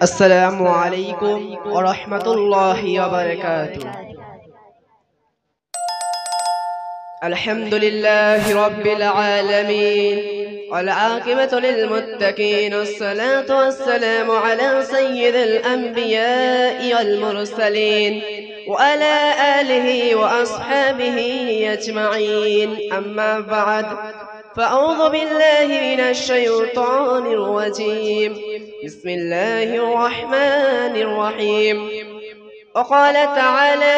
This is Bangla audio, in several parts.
السلام عليكم ورحمة الله وبركاته. الحمد لله رب العالمين والعاقبة للمتقين، الصلاة والسلام على سيد الأنبياء والمرسلين وعلى آله وأصحابه أجمعين. أما بعد، فأعوذ بالله من الشيطان الرجيم. بسم الله الرحمن الرحيم. وقال تعالى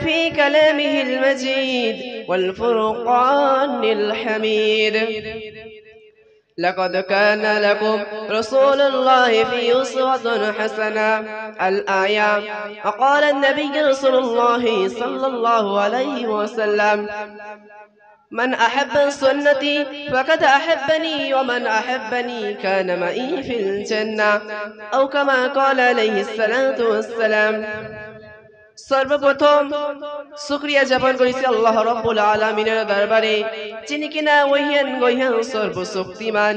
في كلامه المجيد والفرقان الحميد: لقد كان لكم رسول الله في أسوة حسنة. الآية. وقال النبي رسول الله صلى الله عليه وسلم: من أحب سنتي فقد أحبني ومن أحبني كان معي في الجنة، أو كما قال عليه الصلاة والسلام। সর্বপ্রথম শুকরিয়া জ্ঞাপন করেছি আল্লাহ রাব্বুল আলামিনের দরবারে, যিনি কিনা ওয়াহিয়ান গহিয়ান সর্বশক্তিমান,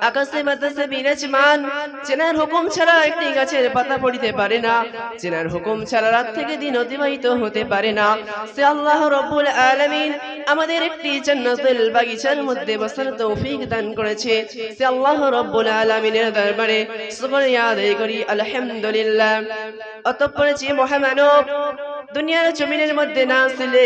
আকাশে বাতাসে বিরাজমান, যেনার হুকুম ছাড়া একটি গাছের পাতা পড়িতে পারে না, যেনার হুকুম ছাড়া রাত থেকে দিন অতিবাহিত হতে পারে না, সে আল্লাহ রাব্বুল আলামিন আমাদের একটি জান্নাতুল বাগিচার মধ্যে বসার তৌফিক দান করেছে। সে আল্লাহ রাব্বুল আলামিনের দরবারে শুকরিয়া আদায় করি আলহামদুলিল্লাহ। অতঃপর যে মহামানব দুনিয়ার জমিনের মধ্যে না আসলে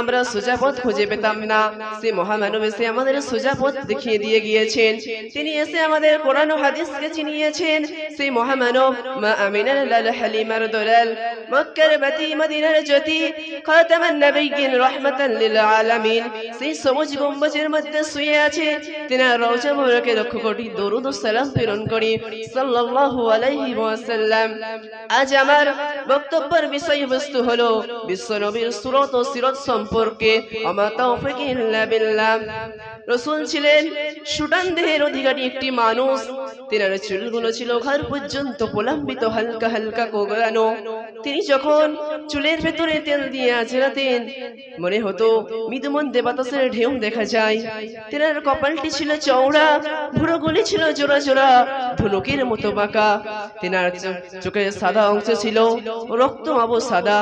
আমরা সোজা পথ খুঁজে পেতাম না, সে মহামানব এসে আমাদের সোজা পথ দেখিয়ে দিয়ে গিয়েছেন। তিনি এসে আমাদের কোরআন ও হাদিসকে চিনিয়েছেন। সেই মহামানব মা আমিনার লাল হালিমার দলাল, মক্কার বাতি মদিনার জ্যোতি, খাতামান নবিয়্যিন রাহমাতাল লিল আলামিন, সেই সবুজ গম্বুজের মধ্যে শুয়ে আছে। তিনার রওজা মুবারকে লক্ষ কোটি দরুদ ও সালাম প্রেরণ করি সাল্লাল্লাহু আলাইহি ওয়াসাল্লাম। আজ আমার বক্তব্যের বিষয়বস্তু হলো বিশ্বনবীর সুরত ও সিরত সম্পর্কে। আমা তাওফিক ইল্লা বিল্লাহ। রাসূল ছিলেন সুঠাম দেহের অধিকারী একটি মানুষ। তিনার চুলগুলো ছিল ঘাড় পর্যন্ত প্রলম্বিত, হালকা হালকা কোঁকড়ানো। তিনি যখন চুলের ভেতরে তেল দিয়ে আঁচড়াতেন, মনে হতো মৃদুমন্দে বাতাসের ঢেউ দেখা যায়। তিনার কপালটি ছিল চওড়া, ভুরুগুলি ছিল জোড়া জোড়া, ধনুকের মতো বাঁকা। তিনার চোখের সাদা অংশ ছিল রক্তমাবু সাদা,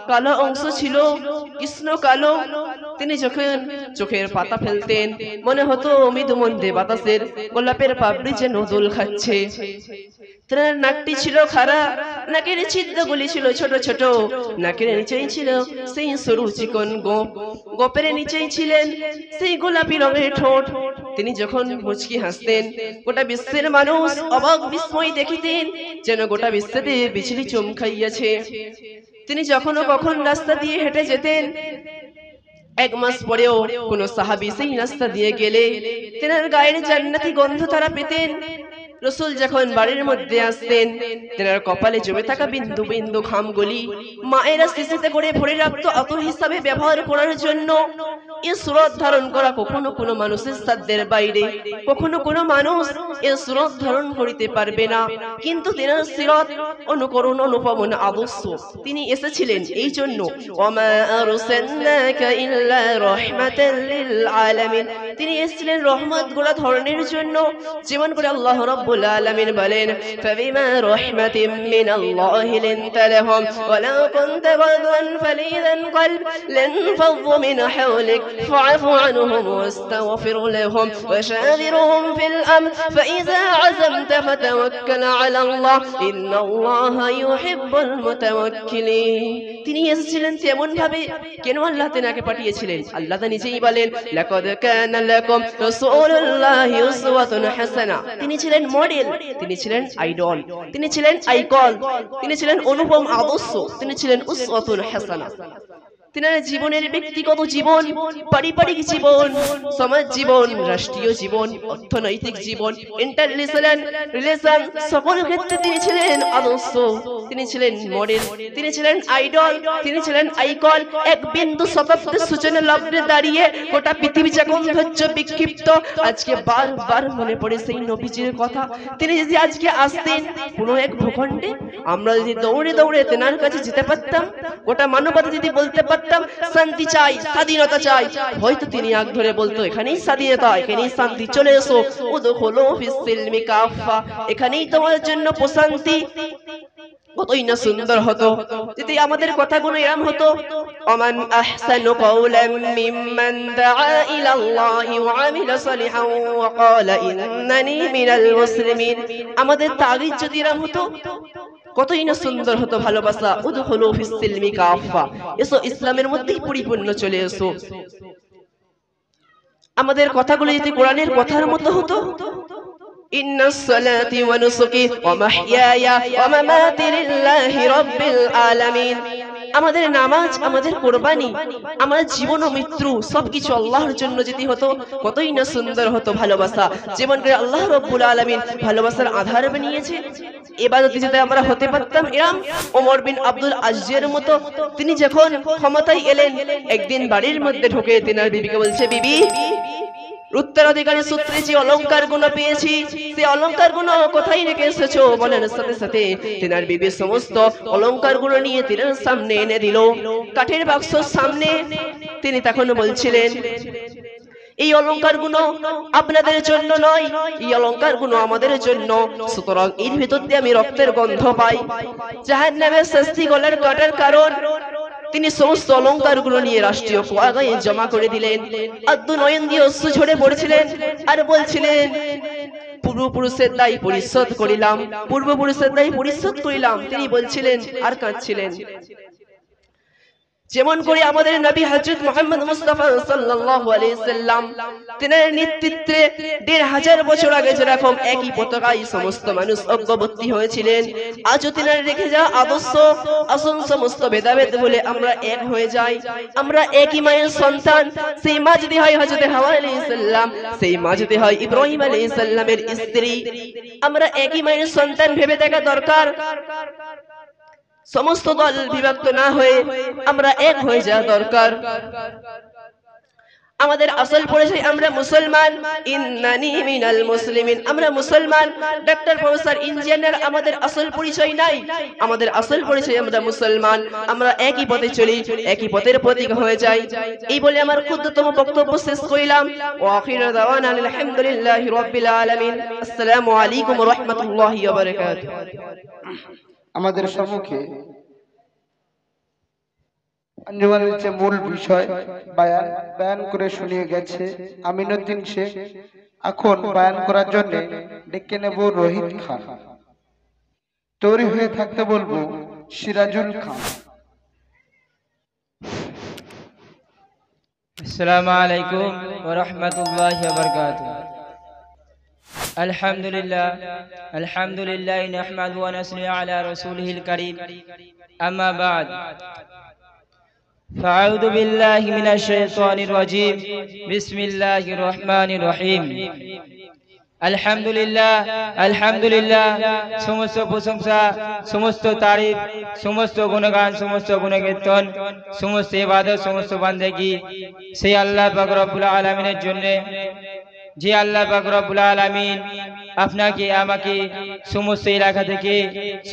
কালো অংশ ছিল কৃষ্ণ কালো। তিনি যখন চোখের পাতা ফেলতেন, মনে হতো মৃদুমন্দে বাতাসের গোলাপের পাপড়ি যেন দোল খাচ্ছে। তিনার নাকটি ছিল খাড়া, নাকের ছিদ্রগুলি ছিল ছোট ছোট, নাকের নিচেই ছিল সেই সরু চিকন গোপ, গোপের নিচেই ছিলেন সেই গোলাপি রঙের ঠোঁট। তিনি যখন মুচকি হাসতেন, গোটা বিশ্বের মানুষ অবাক বিস্ময় দেখিতেন, যেন গোটা বিশ্বতে বিজলি চমকাইয়াছে। তিনি যখন কখন রাস্তা দিয়ে হেঁটে যেতেন, এক মাস পরেও কোন সাহাবী সেই রাস্তা দিয়ে গেলে তেনার গায়ের জান্নাতি গন্ধ তারা পেতেন। রাসূল যখন বাড়ির মধ্যে আসতেন, তেনার কপালে জমে থাকা বিন্দু বিন্দু ঘামগুলি মায়েরা শিশিতে করে ভরে রাখতো আতর হিসাবে ব্যবহার করার জন্য। এই সুরত ধারণ করা কখনো কোনো মানুষের সাধ্যের বাইরে, কখনো কোনো মানুষ এই সুরত ধারণ করিতে পারবে না। কিন্তু তেনার সিরাত অনুকরণ অনুপমন আদর্শ তিনি এসেছিলেন এই জন্য। ওয়ামা আরসালনাকা ইল্লা রাহমাতাল লিল আলামিন। তিনি এসেছিলেন রহমত গোড়া ধরনের জন্য। যেমন করে আল্লাহ রাব্বুল আলামিন বলেন, ফাবিমা রাহমাতিন মিনাল্লাহি লিনতা লাহুম ওয়ালাউ কুনতা ফাযযান ফালিযাল কলব লানফাযু মিন হাওলিক ফা'ফু আনহুম ওয়াস্তাগফির লাহুম ওয়াশাবিরহুম ফিল আমর ফাইযা আযামতা ফাতাওয়াক্কাল আলাল্লাহ ইন্নাল্লাহা ইউহিব্বুল মুতাওয়াক্কিলিন। তিনি এসেছিলেন তেমন ভাবে। কেন আল্লাহ তেনাকে পাঠিয়েছিলেন? আল্লাহ তা নিজেই বলেন, লাকাদ কানা লাকুম রাসূলুল্লাহি উসওয়াতুন হাসানাহ। তিনি ছিলেন মডেল, তিনি ছিলেন আইডল, তিনি ছিলেন আইকন, তিনি ছিলেন অনুপম আদর্শ, তিনি ছিলেন উসওয়াতুন হাসানাহ। তিনার জীবনের ব্যক্তিগত জীবন, পারিবারিক জীবন, সমাজ জীবন, রাষ্ট্রীয় জীবন, অর্থনৈতিক জীবন, ইন্টারন্যাশনাল রিলেশন, সকল ক্ষেত্রে তিনি ছিলেন আদর্শ, তিনি ছিলেন মডেল, তিনি ছিলেন আইডল, তিনি ছিলেন আইকন। এক বিন্দু শতাব্দীর সূচনা লগ্নে দাঁড়িয়ে গোটা পৃথিবী যখন ধৈর্য বিক্ষিপ্ত, আজকে বারবার মনে পড়ে সেই নবীজির কথা। তিনি যদি আজকে আসতেন কোনো এক ভূখণ্ডে, আমরা যদি দৌড়ে দৌড়ে তেনার কাছে যেতে পারতাম, গোটা মানবতা যদি বলতে পারতাম করতাম শান্তি চাই, স্বাধীনতা চাই, হয়তো তিনি আগ ধরে বলতো এখানেই স্বাধীনতা, এখানেই শান্তি, চলে এসো, উদখুলু ফিস সিলমি কাফা, এখানেই তোমার জন্য প্রশান্তি। কতই না সুন্দর হতো যদি আমাদের কথাগুলো এরকম হতো। ওমান আহসানু কাওলাম মিম্মান দাআ ইলাল্লাহি ওয়া আমিলা সালিহান ওয়া ক্বালা ইন্নানি মিনাল মুসলিমিন। আমাদের তাগিদ যদি এরকম হতো কতই না সুন্দর হতো ভালোবাসা। উদখুলু ফিস সিলমি কাফা, এসো ইসলামের মধ্যেই পরিপূর্ণ চলে এসো। আমাদের কথাগুলো যদি কোরআনের কথার মতো হতো, ইন্নাস সালাতি ওয়া নুসুকি ওয়া মাহইয়ায়া ওয়া মামাতি লিল্লাহি রাব্বিল আলামিন, আমাদের নামাজ, আমাদের কুরবানি, আমাদের জীবন ও মৃত্যু সবকিছু আল্লাহর জন্য যদি হতো কতই না সুন্দর হতো ভালোবাসা। যেমন করে আল্লাহ রাব্বুল আলামিন ভালোবাসার আধার বানিয়েছে, ইবাদতে যদি আমরা হতে পারতাম এরকম ওমর বিন আব্দুল আজিজের মতো। তিনি যখন ক্ষমতায় এলেন, একদিন বাড়ির মধ্যে ঢুকে তিনার বিবিকে বলছে, বিবি, উত্তরাধিকারী সূত্রে যে অলংকার গুলো পেয়েছি, সেই অলংকার গুলো কোথায় রেখে এসেছো? বলার সাথে সাথে তিনার বিবি সমস্ত অলংকার গুলো নিয়ে তিনার সামনে এনে দিল, কাঠের বাক্সর সামনে। তিনি তখন বলছিলেন, এই অলংকার গুলো আপনাদের জন্য নয়, এই অলংকার গুলো আমাদের জন্য, সুতরাং এর ভিতর দিয়ে আমি রক্তের গন্ধ পাই, জাহান্নামের শাস্তি গলার কাটার কারণ। তিনি সমস্ত অলংকার গুলো নিয়ে রাষ্ট্রীয় পতাকায় জমা করে দিলেন। আব্দু নয়ন দিয়ে অশ্রু ঝরে পড়ছিলেন আর বলছিলেন, পূর্বপুরুষের দায় পরিশোধ করিলাম, পূর্বপুরুষের দায় পরিশোধ করিলাম। তিনি বলছিলেন আর কাঁদছিলেন। যেমন করে আমাদের নবী হযরত মুহাম্মদ মুস্তাফা সাল্লাল্লাহু আলাইহি সাল্লাম, তিনার নেতৃত্বে ১৫০০ বছর আগে যেরকম একই পতাকায় সমস্ত মানুষ ঐক্যবদ্ধ হয়েছিলেন, আজও তিনার রেখে যাওয়া আদর্শ আসন সমস্ত ভেদাভেদ বলে আমরা এক হয়ে যাই। আমরা একই মায়ের সন্তান, সেই মা যদি হয় হযরত হাওয়া আলাইহিস সালাম, সেই মা যদি হয় ইব্রাহিম আলাইহিস সালামের স্ত্রী, আমরা একই মায়ের সন্তান ভেবে দেখা দরকার। সমস্ত দল বিভক্ত না হয়ে আমরা এক হয়ে যাওয়া দরকার। আমাদের আসল পরিচয় আমরা মুসলমান, ইন্নানি মিনাল মুসলিমিন, আমরা মুসলমান। ডাক্তার, প্রফেসর, ইঞ্জিনিয়ার আমাদের আসল পরিচয় নাই, আমাদের আসল পরিচয় আমরা মুসলমান। আমরা একই পথে চলি, একই পথের প্রতীক হয়ে যাই। এই বলে আমার ক্ষুদ্রতম বক্তব্য শেষ করিলাম। ওয়া আখিরু দাওয়ানা আলহামদুলিল্লাহি রাব্বিল আলামিন। আসসালামু আলাইকুম ওয়া রাহমাতুল্লাহি ওয়া বারাকাতুহু। আমাদের সম্মুখে আঞ্জুমানের যে মূল বিষয় বয়ান করে শুনিয়ে গেছে আমিনুদ্দিন শেখ। এখন বয়ান করার জন্য ডেকে নেব রোহিত খান। তৈরি হয়ে থাকতে বলবো সিরাজুল খান। আসসালামু আলাইকুম ওয়া রাহমাতুল্লাহি ওয়া বারাকাতুহু। আলহামদুলিল্লাহ নাহমাদুহু ওয়া নাসল্লি আলা রাসূলিহিল কারীম, আম্মা বা'দ। ফাআউযু বিল্লাহি মিনাশ শাইতানির রাজীম। বিসমিল্লাহির রহমানির রহিম। আলহামদুলিল্লাহ, সমস্ত প্রশংসা, সমস্ত তারিফ, সমস্ত গুণগান, সমস্ত গুণকীর্তন, সমস্ত ইবাদত, সমস্ত বান্দেগি সেই আল্লাহ পাক রব্বুল আলামিনের জন্য, যে আল্লাহ পাক রব্বুল আলামিন আপনাকে আমাকে সমস্ত এলাকা থেকে,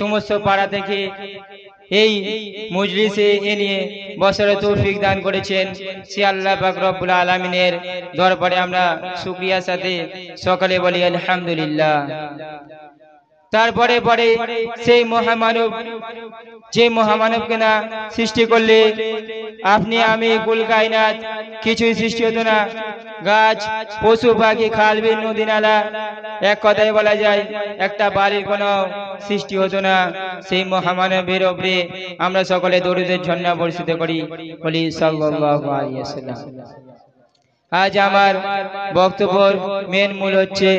সমস্ত পাড়া থেকে এই মজলিসে এনে বসার তৌফিক দান করেছেন। সে আল্লাহ পাক রব্বুল আলামিনের দরবারে আমরা শুকরিয়ার সাথে সকালে বলি আলহামদুলিল্লাহ। তারপরে পরে সেই মহামানব, যে মহামানবকে না সৃষ্টি করলে আপনি আমি কুল কায়নাত কিছুই সৃষ্টি হতো না। গাছ, পশু পাখি, খাল বিল, নদী নালা, এক কথায় বলা যায় একটা বাড়ির কোনো সৃষ্টি হতো না। সেই মহামানবের উপরে আমরা সকলে দরুদের ঝর্ণা বর্ষিত করি, বলি সাল্লাল্লাহু আলাইহি ওয়াসাল্লাম। আজ আমার বক্তব্যের মেন মূল হচ্ছে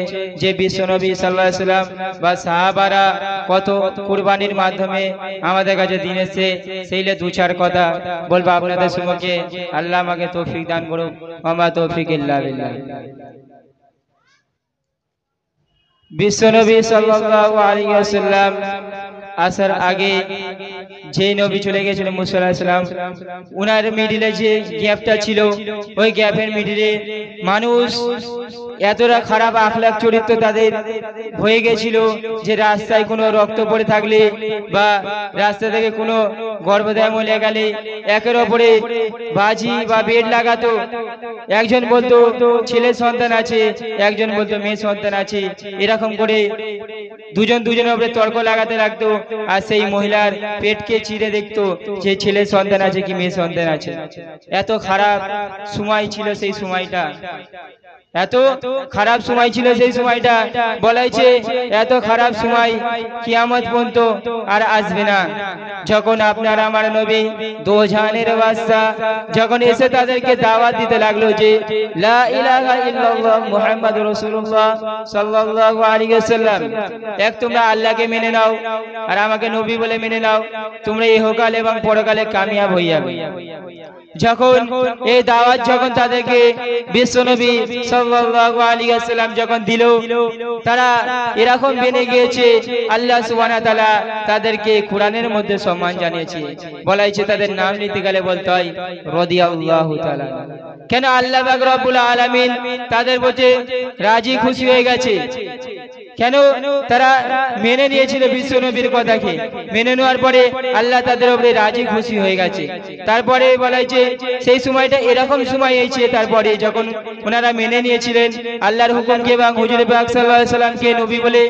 যে বিশ্বনবী সাল্লাল্লাহু আলাইহি ওয়াসাল্লাম বা সাহাবারা কত কুরবানির মাধ্যমে আমাদের কাছে দিন এসেছে, সেইলে দু চার কথা বলবো আপনাদের সম্মুখে। আল্লাহ আমাকে তৌফিক দান করুক। ওয়া তৌফিক ইল্লা বিল্লাহ। বিশ্বনবী সাল্লাল্লাহু আলাইহি ওয়াসাল্লাম আসার আগে যে নবী চলে গেছিলেন মুসা আলাইহিস সালাম, উনার মিডিলে যে গ্যাপটা ছিল, ওই গ্যাপের মিডিলে মানুষ এতটা খারাপ আখলাক চরিত্র তাদের হয়ে গেছিল যে রাস্তায় কোনো রক্ত পড়ে থাকলে বা রাস্তা থেকে কোনো গর্ভধারণ হয়ে গেলে একের ওপরে বাজি বা বেড লাগাতো। একজন বলতো ছেলে সন্তান আছে, একজন বলতো মেয়ে সন্তান আছে, এরকম করে দুজন দুজনের উপরে তর্ক লাগাতে লাগতো। আর সেই মহিলার পেটকে চিরে দেখতো যে ছেলে সন্তান আছে কি মেয়ে সন্তান আছে। এত খারাপ সময় ছিল সেই সময়টা, এত খারাপ সময় ছিল সেই সময়টা। বলা হয়েছে এত খারাপ সময় কিয়ামত পর্যন্ত আর আসবে না। যখন আপনার আমার নবী দোজাহানের বাদশা যখন এসে তাদেরকে দাওয়াত দিতে লাগলো যে লা ইলাহা ইল্লাল্লাহ মুহাম্মাদুর রাসূলুল্লাহ সাল্লাল্লাহু আলাইহি ওয়াসাল্লাম, এক তোমরা আল্লাহকে মেনে নাও আর আমাকে নবী বলে মেনে নাও, তোমরা ইহকাল এবং পরকালে কামিয়াব হয়ে যাবে। যখন এই দাওয়াত যখন তাদেরকে বিশ্বনবী সাল্লাল্লাহু আলাইহি ওয়াসাল্লাম যখন দিল, তারা এরকম বেনে গিয়েছে। আল্লাহ সুবহানাহু ওয়া তাআলা তাদেরকে কোরআনের মধ্যে সম্মান জানিয়েছে। বলা হয়েছে তাদের নাম নিতে গেলে বলতে হয় রাদিয়াল্লাহু তাআলা। কেন? আল্লাহ পাক রব্বুল আলামিন তাদের প্রতি রাজি খুশি হয়ে গেছে। কেন? তারা মেনে নিয়েছিল বিশ্বনবীর কথাকে, মেনে নেওয়ার পরে আল্লাহ তাদের উপরে রাজি খুশি হয়ে গেছে। তারপরে বলা হয়েছে সেই সময়টা এরকম সময় এসেছে, তারপরে যখন ওনারা মেনে নিয়েছিলেন আল্লাহর হুকুমকে এবং হুজুর পাক সাল্লাল্লাহু আলাইহি সাল্লামকে নবী বলে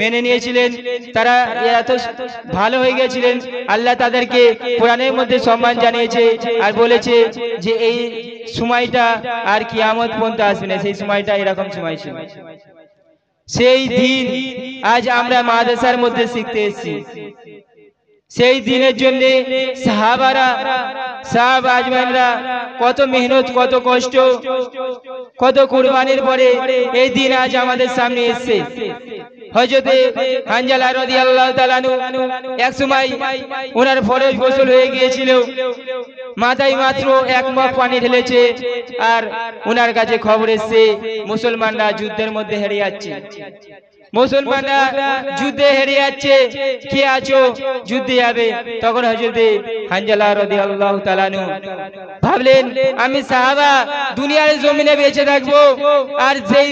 মেনে নিয়েছিলেন, তারা এত ভালো হয়ে গেছিলেন। আল্লাহ তাদেরকে কোরআনের মধ্যে সম্মান জানিয়েছে আর বলেছে যে এই সময়টা আর কিয়ামত পর্যন্ত আসবে না। সেই সময়টা এরকম সময় ছিল। সেই দিন আজ আমরা মাদ্রাসার মধ্যে শিখতে এসেছি। সেই দিনের জন্য সাহাবারা সাহাবা আজমাইনরা কত মেহনত, কত কষ্ট, কত কুরবানির পরে এই দিন আজ আমাদের সামনে এসেছে। হযরতে হানজালা রাদিয়াল্লাহু তাআলা আনহু এক সময় ওনার ফরজ গোসল হয়ে গিয়েছিল, মাথায় মাত্র এক মগ পানি ঢেলেছে আর ওনার কাছে খবর এসেছে মুসলমানরা যুদ্ধের মধ্যে হেরে যাচ্ছে। মুসলমানরা যুদ্ধে হেরে যাচ্ছে, কে আছো যুদ্ধে যাবে? তখন হযরতে হানজালা রাদিয়াল্লাহু তাআলা আনহু ভাবলেন আমি সাহাবা দুনিয়ার জমিনে বেঁচে থাকবো আর সেই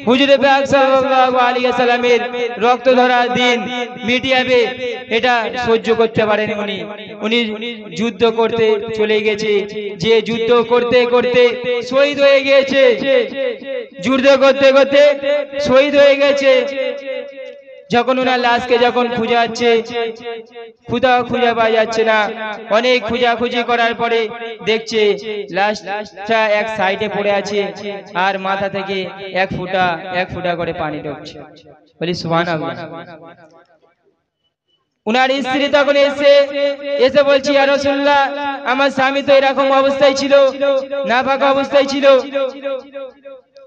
হুজুর পাক সাল্লাল্লাহু আলাইহি ওয়াসাল্লামের রক্ত ধরা দিন মিটে যাবে, এটা সহ্য করতে পারেন উনি। উনি যুদ্ধ করতে চলে গেছে, যে যুদ্ধ করতে করতে শহীদ হয়ে গিয়েছে, যুদ্ধ করতে করতে শহীদ হয়ে গেছে। যখন ওনার লাশকে যখন খুঁজাচ্ছে, খুঁজে পাওয়া যাচ্ছে না। অনেক খোঁজাখুঁজি করার পরে দেখছে লাশটা এক সাইডে পড়ে আছে আর মাথা থেকে এক ফুটা করে পানি ঢুকছে। বলি সুবহানাল্লাহ। উনার স্ত্রী তখন এসে বলছি ইয়া রাসূলুল্লাহ, আমার স্বামী তো এরকম অবস্থায় ছিল, নাপাক অবস্থায় ছিল।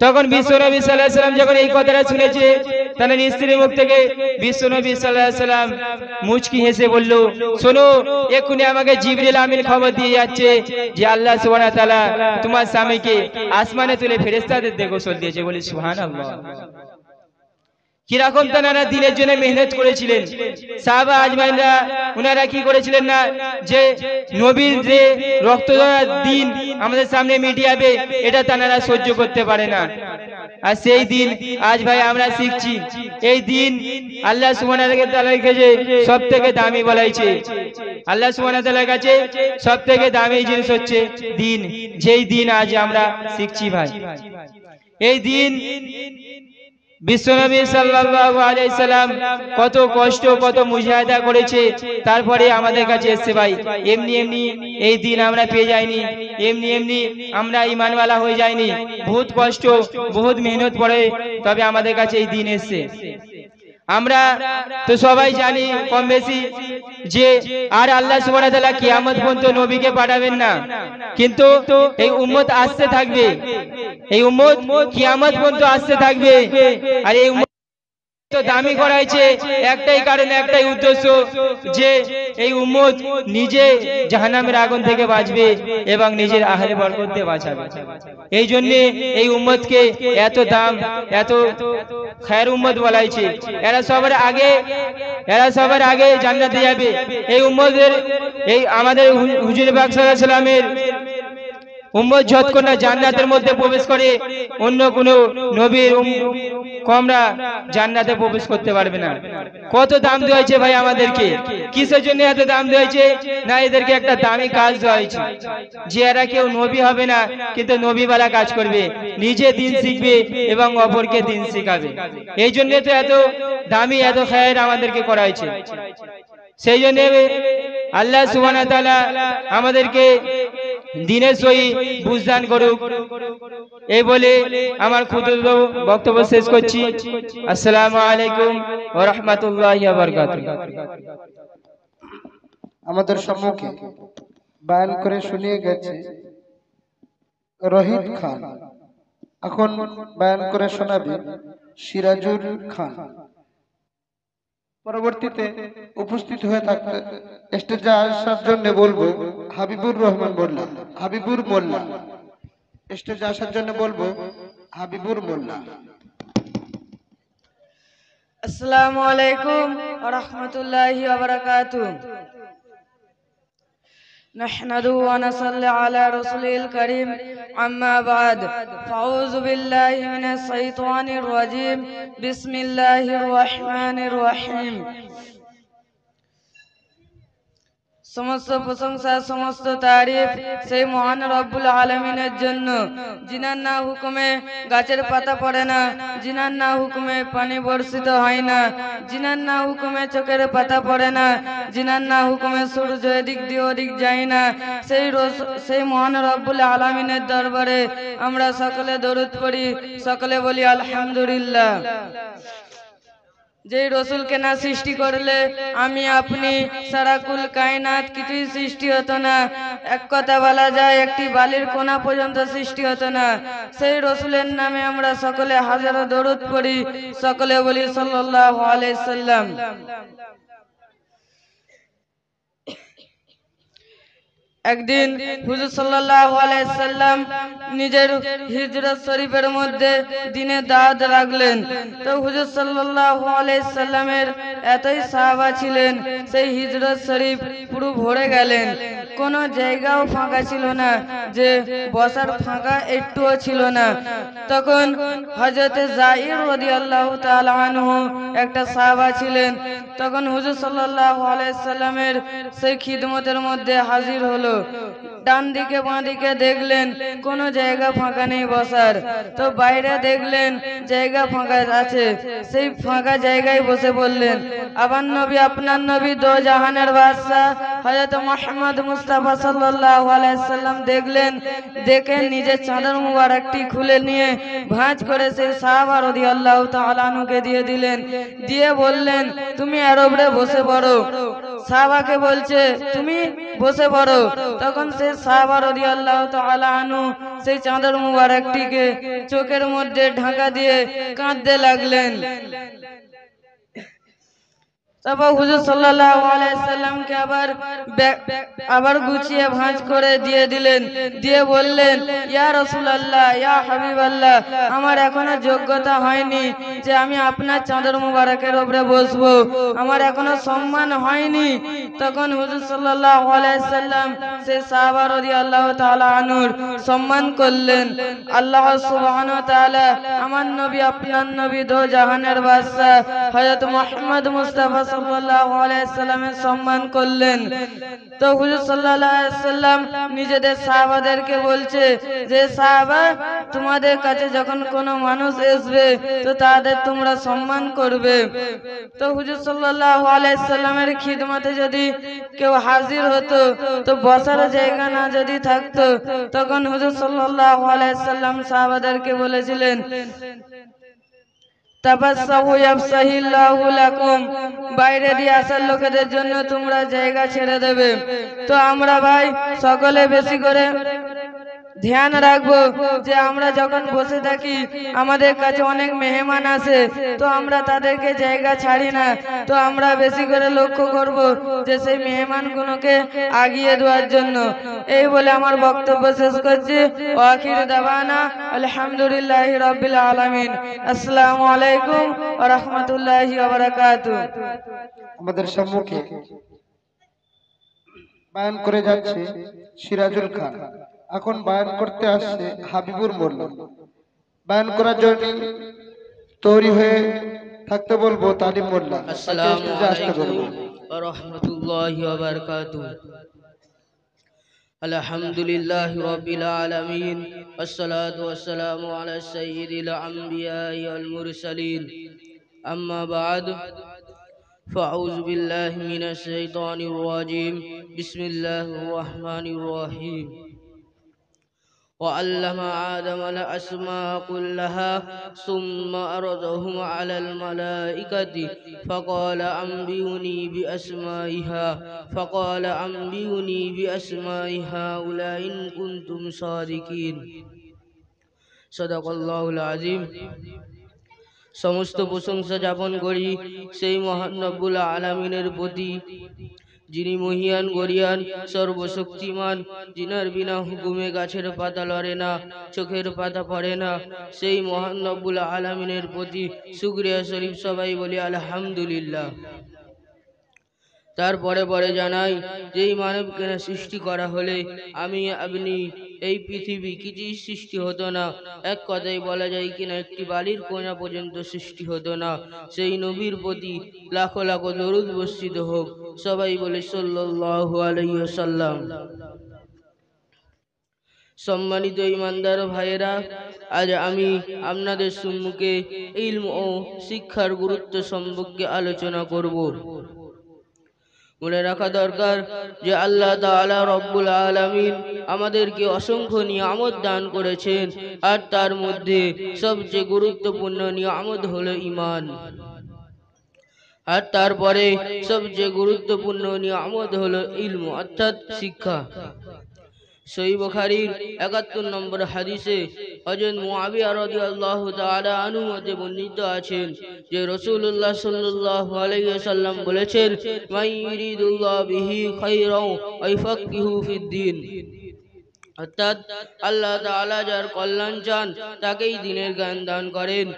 তখন বিশ্বনবী সাল্লাল্লাহু আলাইহি সাল্লাম যখন এই কথাটা শুনেছে, তার স্ত্রীর মুখ থেকে বিশ্বনবী সাল্লাল্লাহু আলাইহি সাল্লাম মুচকি হেসে বলল, শোনো, এক্ষুনি আমাকে জিবরিল আমিন খবর দিয়ে যাচ্ছে যে আল্লাহ সুবহানাহু ওয়া তাআলা তোমার স্বামীকে আসমানে তুলে ফেরেশতাদের দিয়ে গোসল দিয়েছে। বলি সুবহানাল্লাহ। কিরকম তারা দিনের জন্য মেহনত করেছিলেন। সাহাবা আজমাইনরা ওনারা কি করেছিলেন না, যে নবীর যে রক্ত ঝরার দিন আমাদের সামনে মিটে যাবে এটা তারা সহ্য করতে পারে না। আর সেই দিন আজ ভাই আমরা শিখছি। এই দিন আল্লাহ সুবহানাহু ওয়া তাআলার কাছে সবথেকে দামি বলা হয়েছে। আল্লাহ সুবহানাহু ওয়া তাআলার কাছে সবথেকে দামি জিনিস হচ্ছে দিন, যেই দিন আজ আমরা শিখছি ভাই। এই দিন বিশ্বনবী সাল্লাল্লাহু আলাইহি সাল্লাম কত কষ্ট, কত মুজাহিদা করেছে, তারপরে আমাদের কাছে এসেছে ভাই। এমনি এমনি এই দিন আমরা পেয়ে যাইনি, এমনি এমনি আমরা ঈমানওয়ালা হয়ে যাইনি। বহুত কষ্ট, বহুত মেহনত পড়ে তবে আমাদের কাছে এই দিন এসেছে। আমরা তো সবাই জানি কম বেশি যে আর আল্লাহ সুবহানাহু ওয়া তাআলা কিয়ামত পর্যন্ত নবীকে পাঠাবেন না, কিন্তু এই উম্মত আসতে থাকবে, এই উম্মত কিয়ামত পর্যন্ত আসতে থাকবে। আর এই উম্মত তো দামি করা হয়েছে একটাই কারণ, একটাই উদ্দেশ্য, যে এই উম্মত নিজে জাহান্নামের আগুন থেকে বাঁচবে এবং নিজের আহলে বরকত দিয়ে বাঁচাবে। এই জন্য এই উম্মতকে এত দাম, এত খায়ের উম্মত বলা হয়েছে। এরা সবার আগে জান্নাতে যাবে। এই উম্মতের, এই আমাদের হুজুর পাক সাল্লাল্লাহু আলাইহি সাল্লামের উম্মত যতক্ষণ না জান্নাতের মধ্যে প্রবেশ করে অন্য কোনো নবীর কমরা জান্নাতে প্রবেশ করতে পারবে না। কত দাম দেওয়া হয়েছে ভাই আমাদেরকে, কিসের জন্য এত দাম দেওয়া হয়েছে? না, এদেরকে একটা দামি কাজ দেওয়া হয়েছে যে এরা কেউ নবী হবে না, কিন্তু নবীওয়ালা কাজ করবে, নিজে দিন শিখবে এবং অপরকে দিন শিখাবে। এই জন্য তো এত দামি এত খায়ের আমাদেরকে করা হয়েছে। সেই জন্য আল্লাহ সুবহানাহু ওয়া তাআলা আমাদেরকে দিনের সহি বুঝদান করুক। এই বলে আমার ক্ষুদ্র বক্তব্য শেষ করছি। আসসালামু আলাইকুম ওয়া রাহমাতুল্লাহি ওয়া বারাকাতুহু। আমাদের সম্মুখে বয়ান করে শুনিয়ে গেছে রহিত খান। এখন বয়ান করে শোনাবে সিরাজুল খান। পরবর্তীতে উপস্থিত হয়ে থাকতে স্টেজে আসার জন্য বলবো হাবিবুর রহমান মোল্লা, হাবিবুর মোল্লা। স্টেজে আসার জন্য বলবো হাবিবুর মোল্লা। আসসালামু আলাইকুম ওয়া রাহমাতুল্লাহি ওয়া বারাকাতুহু। نحمده ونصلي على رسوله الكريم أما بعد فأعوذ بالله من الشيطان الرجيم بسم الله الرحمن الرحيم। সমস্ত প্রশংসা সমস্ত তারিফ সেই মহান রব্বুল আলামিনের জন্য, যিনার না হুকুমে গাছের পাতা পড়ে না, যিনার না হুকুমে পানি বর্ষিত হয় না, যিনার না হুকুমে চোখের পাতা পড়ে না, যিনার না হুকুমে সূর্য এদিক দিয়ে ওদিক যায় না। সেই মহান রব্বুল আলামিনের দরবারে আমরা সকলে দরুদ পড়ি, সকলে বলি আলহামদুলিল্লাহ। যে রসুলকে না সৃষ্টি করলে আমি আপনি সারাকুল কায়নাত কিছুই সৃষ্টি হতো না। এক কথা বলা যায় একটি বালির কোনা পর্যন্ত সৃষ্টি হতো না। সেই রসুলের নামে আমরা সকলে হাজারো দরুদ পড়ি, সকলে বলি সাল্লাল্লাহু আলাইহি সাল্লাম। একদিন হুজুর সাল্লাল্লাহু আলাইহি সাল্লাম নিজের হিজরত শরীফের মধ্যে দিনে দাওয়াত রাখলেন। তো হুজুর সাল্লাল্লাহু আলাইহি সাল্লামের এতই সাহাবা ছিলেন, সেই হিজরত শরীফ পুরো ভরে গেলেন, কোনো জায়গাও ফাঁকা ছিল না, যে বসার ফাঁকা একটুও ছিল না। তখন হযরতে যায়ের রাদিয়াল্লাহু তাআলা আনহু একটা সাহাবা ছিলেন। তখন হুজুর সাল্লাল্লাহু আলাইহি সাল্লামের সেই খিদমতের মধ্যে হাজির হলো। ডান দিকে বাঁ দিকে দেখলেন কোনো জায়গা ফাঁকা নেই বসার। তো বাইরে দেখলেন জায়গা ফাঁকা আছে, সেই ফাঁকা জায়গায় বসে পড়লেন। আবার নবী আপনার নবী দো জাহানের বাদশা হযরত মুহাম্মদ মুস্তাফা সাল্লাল্লাহু আলাইহি সাল্লাম দেখলেন, দেখে নিজের চাদর মুবারকটি খুলে নিয়ে ভাঁজ করে সেই সাহাবা রাদিয়াল্লাহু তাআলা আনহুকে দিয়ে দিলেন। দিয়ে বললেন, তুমি এর উপরে বসে পড়ো। সাহাবাকে বলছে তুমি বসে পড়ো। তখন সেই সাহাবা রাদিয়াল্লাহু তাআলা আনহু সেই চাদর মুবারকটিকে চোখের মধ্যে ঢাকা দিয়ে কাঁদতে লাগলেন। তারপর হুজুর সাল্লাল্লাহু আলাইহি সাল্লামকে আবার গুছিয়ে ভাঁজ করে দিয়ে দিলেন। দিয়ে বললেন, ইয়া রাসূলুল্লাহ, ইয়া হাবিবাল্লাহ, আমার এখনো যোগ্যতা হয়নি যে আমি আপনার চাদর মুবারকের উপরে বসবো, আমার এখনো সম্মান হয়নি। তখন হুজুর সাল্লাল্লাহু আলাইহি সাল্লাম সেই সাহাবা রাদিয়াল্লাহু তাআলা আনহুর সম্মান করলেন। আল্লাহ সুবহানাহু ওয়া তাআলা আমার নবী আপনার নবী দো জাহানের বাদশা হযরত মুহাম্মদ মুস্তাফা সাল্লাল্লাহু আলাইহি সাল্লামের সম্মান করলেন। তো হুজুর সাল্লাল্লাহু আলাইহি সাল্লাম নিজেদের সাহাবাদেরকে বলছে যে সাহাবা, তোমাদের কাছে যখন কোনো মানুষ আসবে তো তাদের তোমরা সম্মান করবে। তো হুজুর সাল্লাল্লাহু আলাইহি সাল্লামের খিদমতে যদি কেউ হাজির হতো, তো বসার জায়গা না যদি থাকতো, তখন হুজুর সাল্লাল্লাহু আলাইহি সাল্লাম সাহাবাদেরকে বলেছিলেন, তাবাসসাহু ইয়াফসাহিল্লাহু লাকুম, বাইরে দিয়ে আসার লোকেদের জন্য তোমরা জায়গা ছেড়ে দেবে। তো আমরা ভাই সকলে বেশি করে ধ্যান রাখবো যে আমরা যখন বসে থাকি আমাদের কাছে অনেক মেহমান আসে, তো আমরা তাদেরকে জায়গা ছাড়ি না। তো আমরা বেশি করে লক্ষ্য করব যে সেই মেহমানগুলোকে আগিয়ে দেওয়ার জন্য। এই বলে আমার বক্তব্য শেষ করছি। আখির দাওয়ানা আলহামদুলিল্লাহি রাব্বিল আলামিন। আসসালামু আলাইকুম ওয়া রাহমাতুল্লাহি ওয়া বারাকাতুহু। আমাদের সম্মুখে বয়ান করে যাচ্ছে সিরাজুল খান। এখন বায়ান করতে আসছে হাবিবুর মোল্লা। বায়ান করার জন্য তৈরি হয়ে থাকতে বলবো তালিম মোল্লা। তাকে স্টেজে আসতে বলবো। রহমতুল্লাহি ওয়া বারাকাতুহু। আলহামদুলিল্লাহি রাব্বিল আলামিন ওয়াসসালাতু ওয়াসসালামু আলা সাইয়্যিদিল আমবিয়াই ওয়াল মুরসালিন আম্মা বা'দ ফাআউযু বিল্লাহি মিনাশ শাইতানির রাজীম বিসমিল্লাহির রহমানির রহিম وعلم آدم الأسماء كلها ثم عرضهم على الملائكة فقال أنبئوني بأسماء هؤلاء إن كنتم صادقين صدق الله العظيم। সমস্ত প্রশংসা জ্ঞাপন করি সেই মহান রব্বুল আলামিনের প্রতি, যিনি মহিয়ান গরিয়ান সর্বশক্তিমান, যিনার বিনা হুকুমে গাছের পাতা লড়ে না, চোখের পাতা পড়ে না, সেই মহান রব্বুল আলামিনের প্রতি শুকরিয়া শরীফ সবাই বলি আলহামদুলিল্লাহ। তারপরে পরে জানাই যেই মানবকে না সৃষ্টি করা হলে আমি আপনি এই পৃথিবী কিছুই সৃষ্টি হতো না। এক কথায় বলা যায় কিনা একটি বালির কণা পর্যন্ত সৃষ্টি হতো না। সেই নবীর প্রতি লাখো লাখো দরুদ বর্ষিত হোক। সবাই বলে সাল্লাল্লাহু আলাইহি ওয়াসাল্লাম। সম্মানিত ইমানদার ভাইয়েরা, আজ আমি আপনাদের সম্মুখে ইলম ও শিক্ষার গুরুত্ব সম্পর্কে আলোচনা করব। মনে রাখা দরকার যে আল্লাহ তাআলা রব্বুল আলামিন আমাদেরকে অসংখ্য নিয়ামত দান করেছেন, আর তার মধ্যে সবচেয়ে গুরুত্বপূর্ণ নিয়ামত হলো ঈমান, আর তারপরে সবচেয়ে গুরুত্বপূর্ণ নিয়ামত হলো ইলম অর্থাৎ শিক্ষা। সহিহ বুখারীর ৭১ নম্বর হাদিসে হযরত মুআবিয়া রাদিয়াল্লাহু তাআলা আনহু হতে বর্ণিত আছেন যে রাসূলুল্লাহ সাল্লাল্লাহু আলাইহি ওয়াসাল্লাম বলেছেন, মান ইউরিদুল্লাহু বিহি খায়রান ওয়া ইফাক্কিহু ফিদ্দীন, অর্থাৎ আল্লাহ তাআলা যার কল্যাণ চান তাকেই দ্বীনের জ্ঞান দান করেন।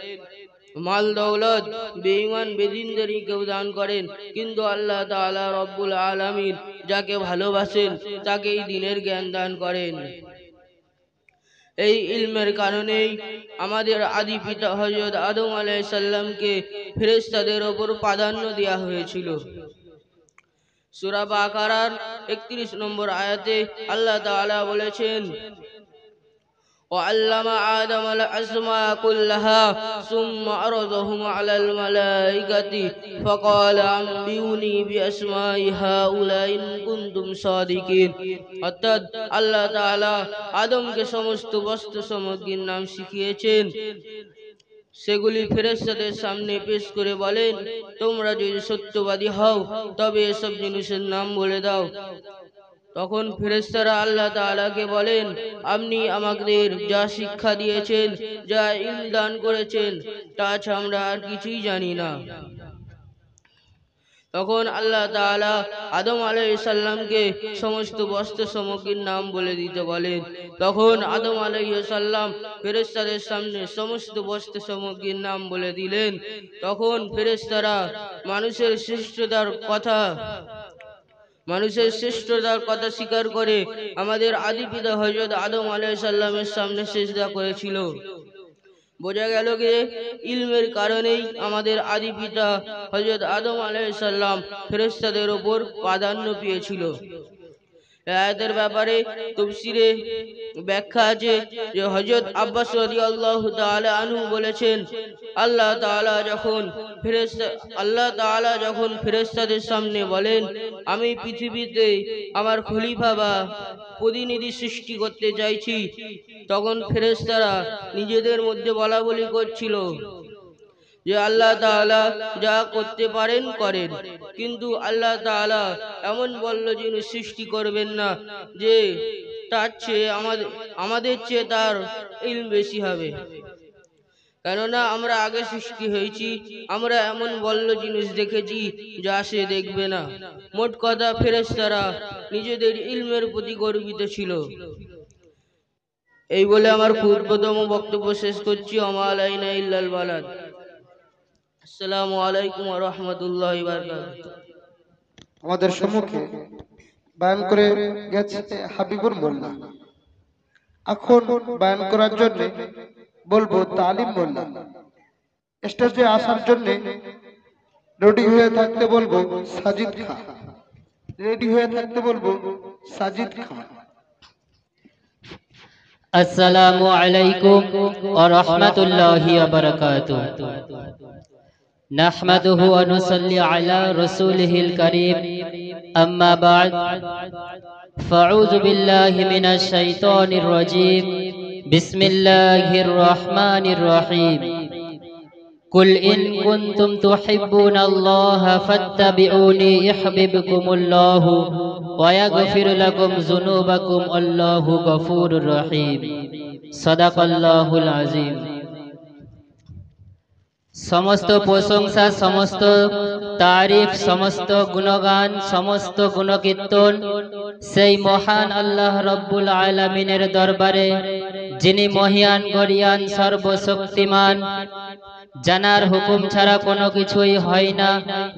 মাল দৌলত বেঈমান বেদিনদেরকেও দান করেন, কিন্তু আল্লাহ তাআলা রব্বুল আলামিন যাকে ভালোবাসেন তাকেই দ্বীনের জ্ঞান দান করেন। এই ইলমের কারণেই আমাদের আদি পিতা হযরত আদম আলাইহিস সালামকে ফেরেশতাদের উপর প্রাধান্য দেওয়া হয়েছিল। সূরা বাকারার ৩১ নম্বর আয়াতে আল্লাহ তাআলা বলেছেন, وعلم آدم الأسماء كلها ثم عرضهم على الملائكة فقال أنبئوني بأسماء هؤلاء إن كنتم صادقين, অর্থাৎ আল্লাহ তাআলা আদমকে সমস্ত বস্তু সামগ্রীর নাম শিখিয়েছেন। সেগুলি ফেরেশতাদের সামনে পেশ করে বলেন, তোমরা যদি সত্যবাদী হও তবে এসব জিনিসের নাম বলে দাও। তখন ফেরেশতারা আল্লাহ তাআলাকে বলেন, আপনি আমাদের যা শিক্ষা দিয়েছেন, যা ইলম দান করেছেন, তা ছাড়া আমরা আর কিছুই জানি না। তখন আল্লাহ তাআলা আদম আলাইহিস সালামকে সমস্ত বস্তু সামগ্রীর নাম বলে দিতে বলেন। তখন আদম আলাইহিস সালাম ফেরেশতাদের সামনে সমস্ত বস্তু সামগ্রীর নাম বলে দিলেন। তখন ফেরেশতারা মানুষের শ্রেষ্ঠতার কথা স্বীকার করে আমাদের আদি পিতা হযরত আদম আলাইহিস সালামের সামনে সিজদা করেছিল। বোঝা গেল যে ইলমের কারণেই আমাদের আদি পিতা হযরত আদম আলাইহিস সালাম ফেরেশতাদের উপর প্রাধান্য পেয়েছিল। আয়াতের ব্যাপারে তাফসীরে ব্যাখ্যা আছে যে হযরত আব্বাস রাদিয়াল্লাহু তাআলা আনহু বলেছেন, আল্লাহ তাআলা যখন ফেরেশতাদের সামনে বলেন, আমি পৃথিবীতে আমার খলিফা বা প্রতিনিধি সৃষ্টি করতে চাইছি, তখন ফেরেশতারা নিজেদের মধ্যে বলাবলি করছিল যে আল্লাহ তাআলা যা করতে পারেন করেন, কিন্তু আল্লাহ তাআলা এমন বলল যিনি সৃষ্টি করবেন না যে তার চেয়ে আমাদের চেয়ে তার ইলম বেশি হবে, কেননা আমরা আগে সৃষ্টি হয়েছি। আমরা এমন বলল জিনিস দেখেছি যা সে দেখবে না। মোট কথা ফেরেশতারা নিজেদের ইলমের প্রতি গর্বিত ছিল। এই বলে আমার ক্ষুদ্রতম বক্তব্য শেষ করছি। ওমা আলাইনা ইল্লাল বালাগ। আসসালামু আলাইকুম ওয়া রাহমাতুল্লাহি ওয়া বারাকাতুহু। আমাদের সম্মুখে বায়ান করে গেছে হাবিবুর মোল্লা। এখন বয়ান করার জন্য বলবো তালিম মোল্লা। স্টেজে আসার জন্য রেডি হয়ে থাকতে বলবো সাজিদ খান। রেডি হয়ে থাকতে বলবো সাজিদ খান। আসসালামু আলাইকুম ওয়া রাহমাতুল্লাহি ওয়া বারাকাতুহু। নাহমাদুহু ওয়া নুসাল্লি আলা রাসূলিহিল কারীম। আম্মা বা'দ। ফাউযু বিল্লাহি মিনাশ শাইতানির রাজীম। বিসমিল্লাহির রহমানির রহিম। কুল ইন কুনতুম তুহিব্বুনাল্লাহা ফাত্তাবিউনি ইউহিব্বুকুমুল্লাহু ওয়া ইয়াগফির লাকুম যুনুবাকুম আল্লাহু গফুরুর রহিম। সাদাকাল্লাহুল আযীম। সমস্ত প্রশংসা, সমস্ত তারিফ, সমস্ত গুণগান, সমস্ত গুণকীর্তন সেই মহান আল্লাহ রব্বুল আলামিনের দরবারে, যিনি মহিয়ান গরিয়ান সর্বশক্তিমান। জানার হুকুম ছাড়া কোনো কিছুই হয় না,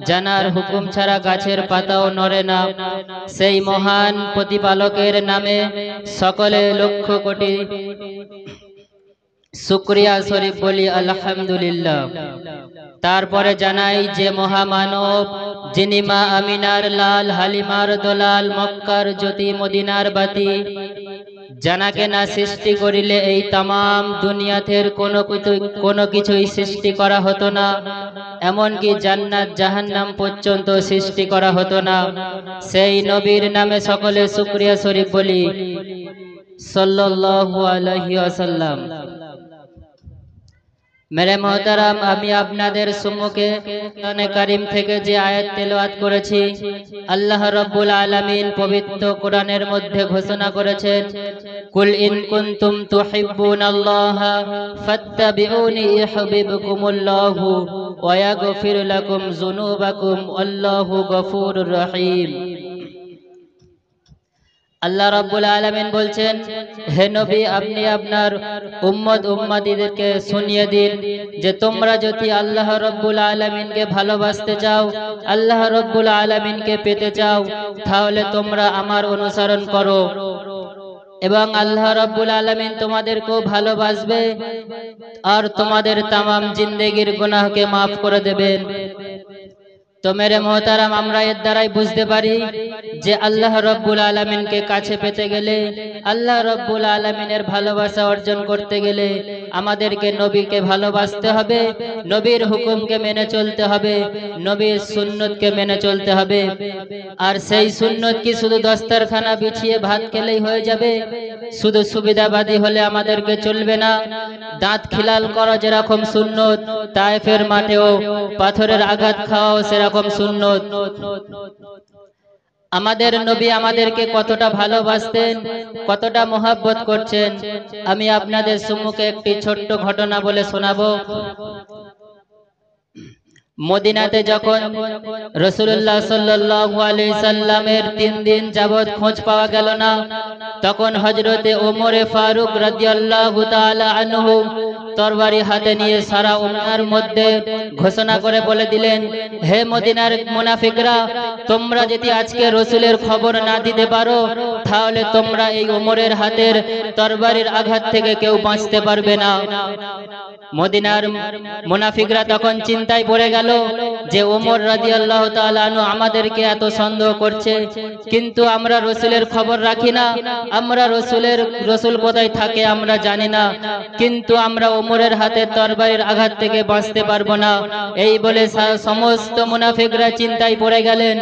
জানার হুকুম ছাড়া গাছের পাতাও নড়ে না। সেই মহান প্রতিপালকের নামে সকলে লক্ষ কোটি শুকরিয়া শরীফ বলি আলহামদুলিল্লাহ। তারপরে জানাই যে মহামানব, যিনি মা আমিনার লাল, হালিমার দোলাল, মক্কার জ্যোতি, মদিনার বাতি, জানাকে না সৃষ্টি করিলে এই তামাম দুনিয়াতের কোনো কিছুই সৃষ্টি করা হতো না, এমনকি জান্নাত জাহান্নাম পর্যন্ত সৃষ্টি করা হতো না। সেই নবীর নামে সকলে শুকরিয়া শরীফ বলি সাল্লাল্লাহু আলাইহি ওয়াসাল্লাম। মেরে মোহতারাম, আমি আপনাদের সম্মুখে কোরআনে কারীম থেকে যে আয়াত তেলাওয়াত করেছি, আল্লাহ রাব্বুল আলামিন পবিত্র কোরআনের মধ্যে ঘোষণা করেছেন, কুল ইন কুনতুম তুহিব্বুনাল্লাহা ফাত্তাবিউনি ইউহিব্বুকুমুল্লাহু ওয়া ইয়াগফির লাকুম যুনুবাকুম আল্লাহু গফুরুর রহিম। আল্লাহ রাব্বুল আলামিন বলছেন, হে নবী, আপনি আপনার উম্মত উম্মতিদেরকে শুনিয়ে দিন যে তোমরা যদি আল্লাহ রাব্বুল আলামিনকে ভালোবাসতে চাও, আল্লাহ রাব্বুল আলামিনকে পেতে চাও, তাহলে তোমরা আমার অনুসরণ করো এবং আল্লাহ রাব্বুল আলামিন তোমাদেরকেও ভালোবাসবে আর তোমাদের তামাম জিন্দেগির গুনাহকে মাফ করে দেবেন। তো মেরে মোহতারাম, আমরা এর দ্বারাই বুঝতে পারি যে আল্লাহ রব্বুল আলামিনকে কাছে পেতে গেলে, আল্লাহ রব্বুল আলামিনের ভালোবাসা অর্জন করতে গেলে আমাদেরকে নবীকে ভালোবাসতে হবে, নবীর হুকুমকে মেনে চলতে হবে, নবীর সুন্নতকে মেনে চলতে হবে। আর সেই সুন্নত কি শুধু দস্তরখানা বিছিয়ে ভাত খেলেই হয়ে যাবে? শুধু সুবিধাবাদী হলে আমাদেরকে চলবে না। দাঁত খিলাল করা যেরকম সুন্নত, তায়েফের মাঠেও পাথরের আঘাত খাওয়াও সেরকম সুন্নত। আমাদের নবী আমাদেরকে কতটা ভালোবাসতেন, কতটা মহব্বত করছেন, আমি আপনাদের সম্মুখে একটি ছোট্ট ঘটনা বলে শোনাবো। মদিনাতে যখন রাসূলুল্লাহ সাল্লাল্লাহু আলাইহি সাল্লামের 3 দিন যাবত খোঁজ পাওয়া গেল না, তখন হযরতে ওমরে ফারুক রাদিয়াল্লাহু তাআলা আনহু তরবারি হাতে নিয়ে সারা উম্মার মধ্যে ঘোষণা করে বলে দিলেন, হে মদিনার মুনাফিকরা, তোমরা যদি আজকে রাসূলের খবর না দিতে পারো, তাহলে তোমরা এই ওমরের হাতের তরবারির আঘাত থেকে কেউ বাঁচতে পারবে না। মদিনার মুনাফিকরা তখন চিন্তায় পড়ে গেল যে ওমর রাদিয়াল্লাহু তাআলা আনহু আমাদেরকে এত সন্দেহ করছে, কিন্তু আমরা রাসূলের খবর রাখি না, আমরা রাসূল কোথায় থাকে আমরা জানি না, কিন্তু আমরা ওমরের হাতের তরবারির আঘাত থেকে বাঁচতে পারবো না। এই বলে সমস্ত মুনাফিকরা চিন্তায় পড়ে গেলেন।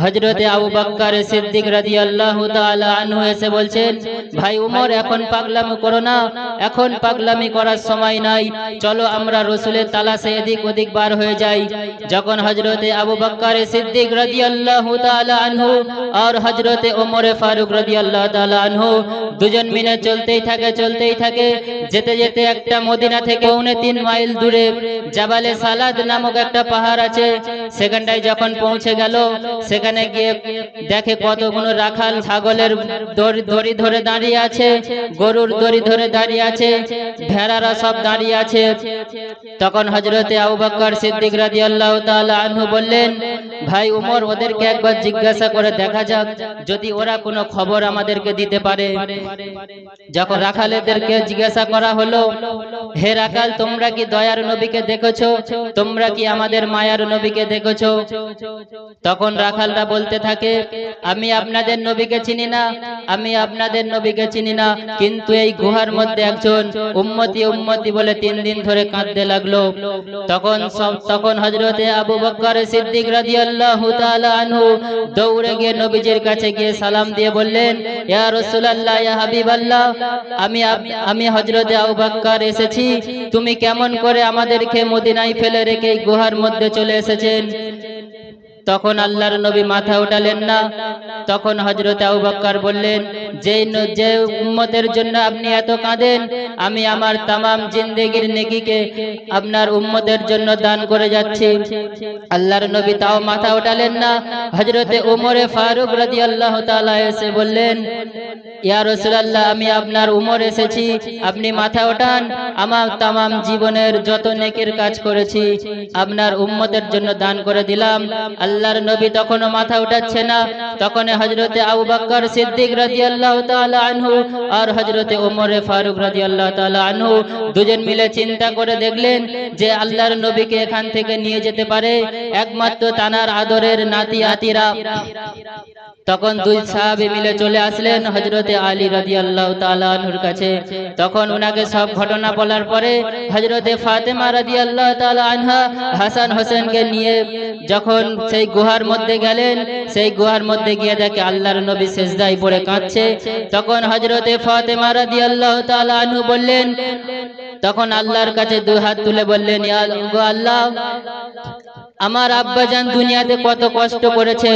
হযরতে আবু বকর সিদ্দিক রাদিয়াল্লাহু তাআলা আনহু এসে বলছেন, ভাই ওমর, এখন পাগলামি করো না, এখন পাগলামি করার সময় নাই, চলো আমরা রাসূলের তালাশে এদিক ওদিক বার হয়ে যাই। যখন হযরতে আবু বকর সিদ্দিক রাদিয়াল্লাহু তাআলা আনহু আর হযরতে ওমর ফারুক রাদিয়াল্লাহু তাআলা আনহু দুজন মিলে চলতেই থাকে, যেতে যেতে একটা মদিনা থেকে 3.5 মাইল দূরে জাবালে সালাদ নামক একটা পাহাড় আছে, সেখানটায় যখন পৌঁছে গেল, সেখানে সেখানে গিয়ে দেখে কতগুলো রাখাল ছাগলের দড়ি ধরে দাঁড়িয়ে আছে, গরুর দড়ি ধরে দাঁড়িয়ে আছে, ভেড়ারা সব দাঁড়িয়ে আছে। তখন হযরতে আবু বকর সিদ্দিক রাদিয়াল্লাহু তাআলা আনহু বললেন, ভাই উমর, ওদেরকে একবার জিজ্ঞাসা করে দেখা যাক যদি ওরা কোনো খবর আমাদেরকে দিতে পারে। যখন রাখালেদেরকে জিজ্ঞাসা করা হলো, হে রাখাল, তোমরা কি দয়ার নবীকে দেখেছো? তোমরা কি আমাদের মায়ার নবীকে দেখেছো? তখন রাখালরা বলতে থাকে, আমি আপনাদের নবীকে চিনি না, আমি আপনাদের নবীকে চিনি না, কিন্তু এই গুহার মধ্যে একজন উম্মতি উম্মতি বলে 3 দিন ধরে কাঁদতে লাগলো। তখন হযরতে আবু বকর সিদ্দিক রাদিয়াল্লাহু তাআলা আনহু দৌড়ে গিয়ে নবীজির কাছে গিয়ে সালাম দিয়ে বললেন, ইয়া রাসূলুল্লাহ, ইয়া হাবিবাল্লাহ, আমি হযরতে আবু বকর এসেছি। তুমি কেমন করে আমাদেরকে মদিনায় ফেলে রেখে এই গুহার মধ্যে চলে এসেছেন? তখন আল্লাহর নবী মাথা উঠালেন না। তখন হযরত আবু বকর বললেন, যে উম্মতের জন্য আপনি এত কাঁদেন, আমি আমার तमाम জিন্দেগীর নেকিকে আপনার উম্মতের জন্য দান করে যাচ্ছি। আল্লাহর নবী তাও মাথা উঠালেন না। হযরতে ওমর ফারুক রাদিয়াল্লাহু তাআলা এসে বললেন, ইয়া রাসূলুল্লাহ, আমি আপনার উমর এসেছি, আপনি মাথা ওঠান। আমার तमाम জীবনের যত নেকির কাজ করেছি আপনার উম্মতের জন্য দান করে দিলাম। আল্লাহর নবী তখনও মাথা উঠাচ্ছে না। তখন হযরতে আবু বকর সিদ্দিক রাদিয়াল্লাহু তাআলা আনহু আর হযরতে ওমর ফারুক রাদিয়াল্লাহু তাআলা আনহু দুজন মিলে চিন্তা করে দেখলেন যে আল্লাহর নবীকে এখান থেকে নিয়ে যেতে পারে একমাত্র তানার আদরের নাতি আতিরা। তখন দুই সাহাবী মিলে চলে আসলেন হযরতে আলী রাদিয়াল্লাহু তাআলা আনহুর কাছে। তখন উনাকে সব ঘটনা বলার পরে হযরতে ফাতেমা রাদিয়াল্লাহু তাআলা আনহা হাসান হোসেনকে নিয়ে যখন সেই গুহার মধ্যে গেলেন, সেই গুহার মধ্যে গিয়ে দেখে আল্লাহর নবী সিজদায় পড়ে কাঁদছে। তখন হযরতে ফাতেমা রাদিয়াল্লাহু তাআলা আনহু বললেন, তখন আল্লাহর কাছে দুই হাত তুলে বললেন, ইয়া আল্লাহ, আমার আব্বাজান দুনিয়াতে কত কষ্ট করেছে,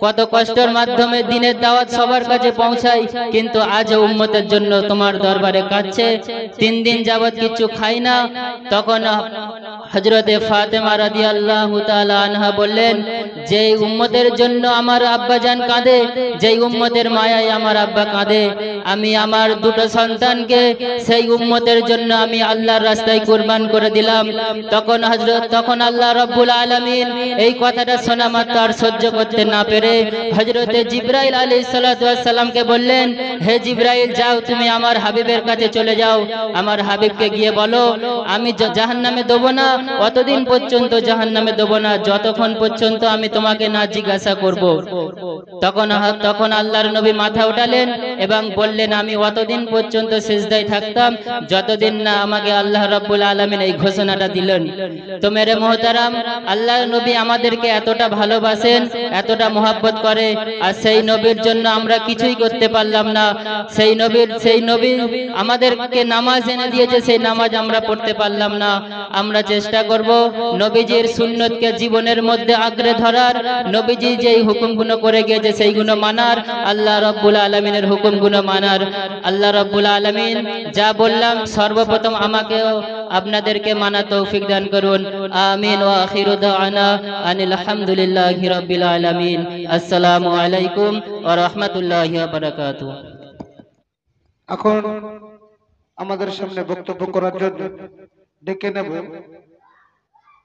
কত কষ্টের মাধ্যমে দ্বীনের দাওয়াত সবার কাছে পৌঁছায়, কিন্তু আজ উম্মতের জন্য তোমার দরবারে কাঁদছে, 3 দিন যাবত কিছু খাই না। তখন হযরতে ফাতেমা রাদিয়াল্লাহু তাআলা আনহা বললেন, যেই উম্মতের জন্য আমার আব্বাজান কাঁদে, যেই উম্মতের মায়ায় আমার আব্বা কাঁদে, আমি আমার দুটো সন্তানকে সেই উম্মতের জন্য আমি আল্লাহর রাস্তায় কুরবান করে দিলাম। তখন আল্লাহ রাব্বুল আলামিন এই কথাটা শোনা মাত্র আর সহ্য করতে না পেরে হযরতে জিবরাইল আলাইহিস সালাতু ওয়াস সালামকে বললেন, হে জিবরাইল, যাও তুমি আমার হাবিবের কাছে চলে যাও, আমার হাবিবকে গিয়ে বলো আমি জাহান্নামে দেব না, অতদিন পর্যন্ত জাহান্নামে দেব না যতক্ষণ পর্যন্ত আমি তোমাকে না জিজ্ঞাসা করব। তখন আল্লাহর নবী মাথা উঠালেন এবং বললেন, আমি অতদিন পর্যন্ত সিজদায় থাকতাম যতদিন না আমাকে আল্লাহ রাব্বুল আলামিন এই ঘোষণাটা দিলেন। তো মেরে মুহতারাম, আল্লাহর নবী আমাদেরকে এতটা ভালোবাসেন, এতটা মহব্বত করে, আর সেই নবীর জন্য আমরা কিছুই করতে পারলাম না। সেই নবী আমাদেরকে নামাজ এনে দিয়েছে, সেই নামাজ আমরা পড়তে পারলাম না। আমরা চেষ্টা করব নবীজির সুন্নতকে জীবনের মধ্যে আঁকড়ে ধরার, নবীজি যেই হুকুমগুলো করে গিয়েছে সেইগুলো মানার, আল্লাহ রাব্বুল আলামিনের হুকুমগুলো মানার। আল্লাহ রাব্বুল আলামিন যা বললাম সর্বপ্রথম আমাকেও আপনাদেরকে মানা তৌফিক দান করুন। আমিন। ওয়া আখিরু দাওয়ানা আনিল হামদুলিল্লাহি রাব্বিল আলামিন। আসসালামু আলাইকুম ওয়া রাহমাতুল্লাহি ওয়া বারাকাতুহু। এখন আমাদের সামনে বক্তব্য করার জন্য ডেকে নেব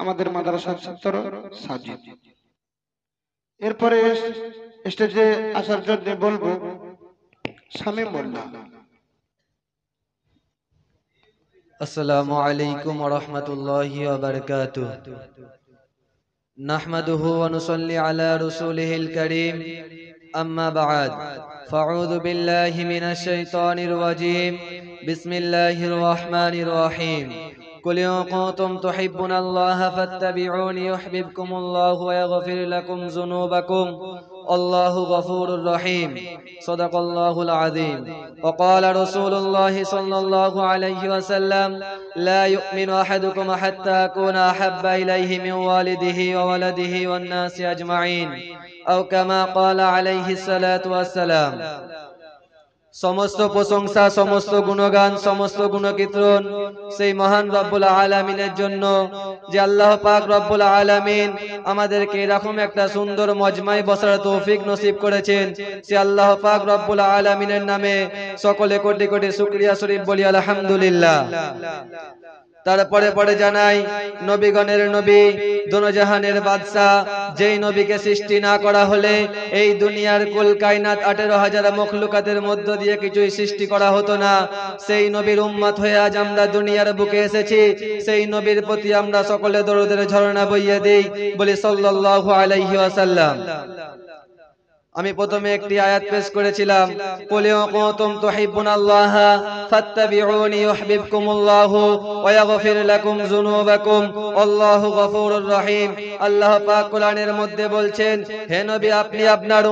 আমাদের মাদ্রাসার ছাত্র সাজিদ। এরপরে স্টেজে আসার জন্য বলবো শামীম মোল্লা। আসসালামু আলাইকুম ওয়া রাহমাতুল্লাহি ওয়া বারাকাতুহু। নাহমাদুহু ওয়া নুসাল্লি আলা রাসূলিহিল কারীম, আম্মা বা'দ। ফাআউযু বিল্লাহি মিনাশ শাইতানির রাজীম। বিসমিল্লাহির রহমানির রহিম। قل إن كنتم تحبون الله فاتبعوني يحببكم الله ويغفر لكم ذنوبكم الله غفور رحيم. صدق الله العظيم. وقال رسول الله صلى الله عليه وسلم لا يؤمن أحدكم حتى أكون أحب إليه من والده وولده والناس أجمعين أو كما قال عليه الصلاة والسلام. সমস্ত প্রশংসা, সমস্ত গুণগান, সমস্ত গুণকীর্তন সেই মহান রব্বুল আলামিনের জন্য, যে আল্লাহ পাক রব্বুল আলামিন আমাদেরকে এরকম একটা সুন্দর মজমায় বসার তৌফিক নসিব করেছেন। সে আল্লাহ পাক রব্বুল আলামিনের নামে সকলে কোটি কোটি শুকরিয়া শরীফ বলি আলহামদুলিল্লাহ। তারপরে পরে জানাই, নবীগণের নবী, দোনোজাহানের বাদশা, যেই নবীকে সৃষ্টি না করা হলে এই দুনিয়ার কুল কায়নাত 18,000 মখলুকাতের মধ্য দিয়ে কিছুই সৃষ্টি করা হতো না, সেই নবীর উম্মত হয়ে আজ আমরা দুনিয়ার বুকে এসেছি। সেই নবীর প্রতি আমরা সকলে দরুদের ঝরনা বইয়ে দেই, বলি সাল্লাল্লাহু আলাইহি ওয়াসাল্লাম। আমি প্রথমে একটি আয়াত পেশ করেছিলাম, কুল ইন কুনতুম তুহিব্বুনাল্লাহা ফাত্তাবিউনি ইউহিব্বুকুমুল্লাহু ওয়া ইয়াগফির লাকুম যুনুবাকুম আল্লাহু গফুরুর রহিম। আল্লাহ পাক কোরআনের মধ্যে বলছেন, হে নবী, আপনি আপনার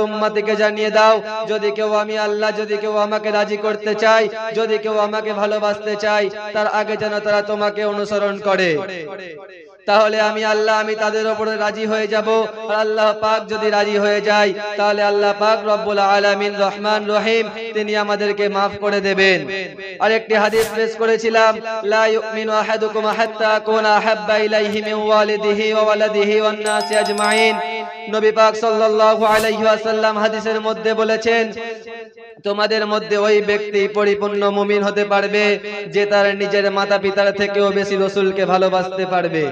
উম্মতিকে জানিয়ে দাও, যদি কেউ আমি আল্লাহ, যদি কেউ আমাকে রাজি করতে চায়, যদি কেউ আমাকে ভালোবাসতে চায়, তার আগে যেন তারা তোমাকে অনুসরণ করে। তাহলে আমি আল্লাহ, আমি তাদের উপরে রাজি হয়ে যাব। আর আল্লাহ পাক যদি রাজি হয়ে যায়, তাহলে আল্লাহ পাক রব্বুল আলামিন রহমান রহিম, তিনি আমাদেরকে মাফ করে দেবেন। আর একটি হাদিস পেশ করেছিলাম, লা ইউমিনু আহাদুকুম হাত্তা আকুনা আহাব্বা ইলাইহি মিন ওয়ালিদিহি ওয়া ওয়ালাদিহি ওয়ান নাসি আজমাইন। নবী পাক সাল্লাল্লাহু আলাইহি ওয়াসাল্লাম হাদিসের মধ্যে বলেছেন, তোমাদের মধ্যে ওই ব্যক্তি পরিপূর্ণ মুমিন হতে পারবে যে তার নিজের মাতা পিতার থেকেও বেশি রাসূলকে ভালোবাসতে পারবে।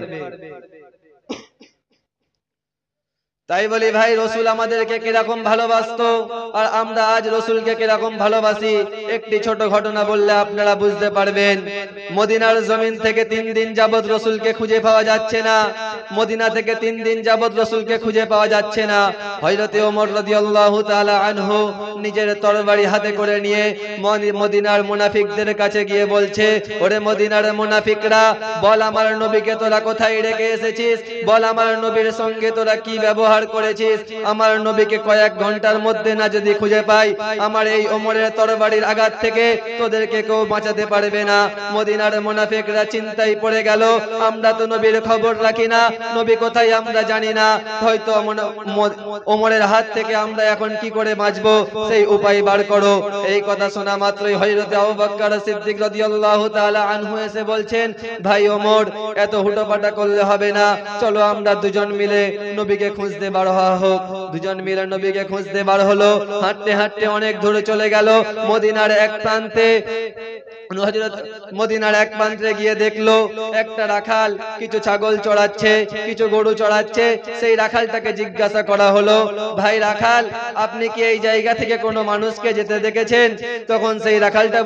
তাই বলি ভাই, রসুল আমাদেরকে কিরকম ভালোবাসতো আর আমরা আজ রসুলকে কিরকম ভালোবাসি, একটি ছোট ঘটনা বললে আপনারা বুঝতে পারবেন। মদিনার জমিন থেকে 3 দিন যাবত রসুলকে খুঁজে পাওয়া যাচ্ছে না। মদিনা থেকে 3 দিন যাবত রসুলকে খুঁজে পাওয়া যাচ্ছে না। হযরতে ওমর রাদিয়াল্লাহু তাআলা আনহু নিজের তরবারি হাতে করে নিয়ে মদিনার মুনাফিকদের কাছে গিয়ে বলছে, ওরে মদিনার মুনাফিকরা, বল আমার নবীকে তোরা কোথায় রেখে এসেছিস, বল আমার নবীর সঙ্গে তোরা কি ব্যবহার করেছিস। আমার নবীকে কয়েক ঘন্টার মধ্যে না যদি খুঁজে পাই, আমার এই ওমরের তরবারির আঘাত থেকে তোদেরকে কেউ বাঁচাতে পারবে না। মদিনার মুনাফিকরা চিন্তায় পড়ে গেল, আমরা তো নবীর খবর রাখি না, নবী কোথায় আমরা জানি না, হয়তো ওমরের হাত থেকে আমরা এখন কি করে বাঁচবো, সেই উপায় বার করো। এই কথা শোনা মাত্রই হযরত আবু বকর সিদ্দিক রাদিয়াল্লাহু তাআলা আনহু এসে বলছেন, ভাই ওমর, এত হুটোপাটা করলে হবে না, চলো আমরা দুজন মিলে নবীকে খুঁজতে বার হওয়া হোক। দুজন মিলে নবীকে খুঁজতে বার হলো। হাঁটতে হাঁটতে অনেক দূরে চলে গেল। মদিনার এক প্রান্তে গিয়ে দেখলো একটা রাখাল কিছু ছাগল চড়াচ্ছে, কিছু গরু চড়াচ্ছে। সেই রাখালটাকে জিজ্ঞাসা করা হলো, ভাই রাখাল, আপনি কি এই জায়গা থেকে কোনো মানুষকে যেতে দেখেছেন? তখন সেই রাখালটা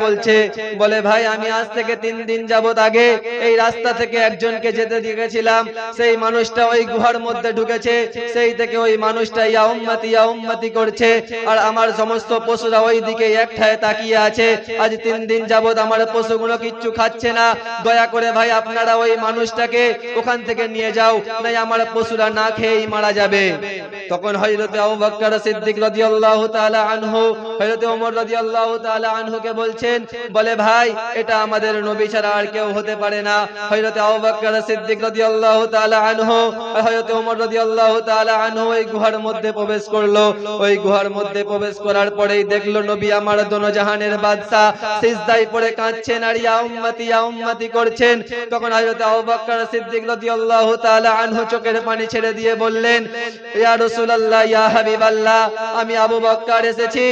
বলে ভাই, আমি আজ থেকে 3 দিন যাবত আগে এই রাস্তা থেকে একজনকে যেতে দেখেছিলাম। সেই মানুষটা ওই গুহার মধ্যে ঢুকেছে, সেই থেকে ওই মানুষটা ইয়া উম্মতি করছে, আর আমার সমস্ত পশুরা ওই দিকে একঠায় তাকিয়ে আছে। আজ 3 দিন যাবত আমার পশুগুলো কিচ্ছু খাচ্ছে না। দয়া করে ভাই আপনারা ওই মানুষটাকে ওখান থেকে নিয়ে যাও, নাই আমার পশুরা না খেয়েই মারা যাবে। তখন হযরত আবু বকর সিদ্দিক রাদিয়াল্লাহু তাআলা আনহু হযরত ওমর রাদিয়াল্লাহু তাআলা আনহুকে বলছেন, বলে ভাই, এটা আমাদের নবী ছাড়া আর কেউ হতে পারে না। হযরত আবু বকর সিদ্দিক রাদিয়াল্লাহু তাআলা আনহু হযরত ওমর রাদিয়াল্লাহু তাআলা আনহু ওই গুহার মধ্যে প্রবেশ করলো। ওই গুহার মধ্যে প্রবেশ করার পরেই দেখলো নবী আমার দোনোজাহানের বাদশা সিজদায় পড়ে কাঁদছেন আর ইয়া উম্মতি করছেন। তখন হযরত আবু বকর সিদ্দিক রাদিয়াল্লাহু তাআলা আনহু চোখের পানি ছেড়ে দিয়ে বললেন, ইয়া রাসূলুল্লাহ, ইয়া হাবিবাল্লাহ, আমি আবু বকর এসেছি।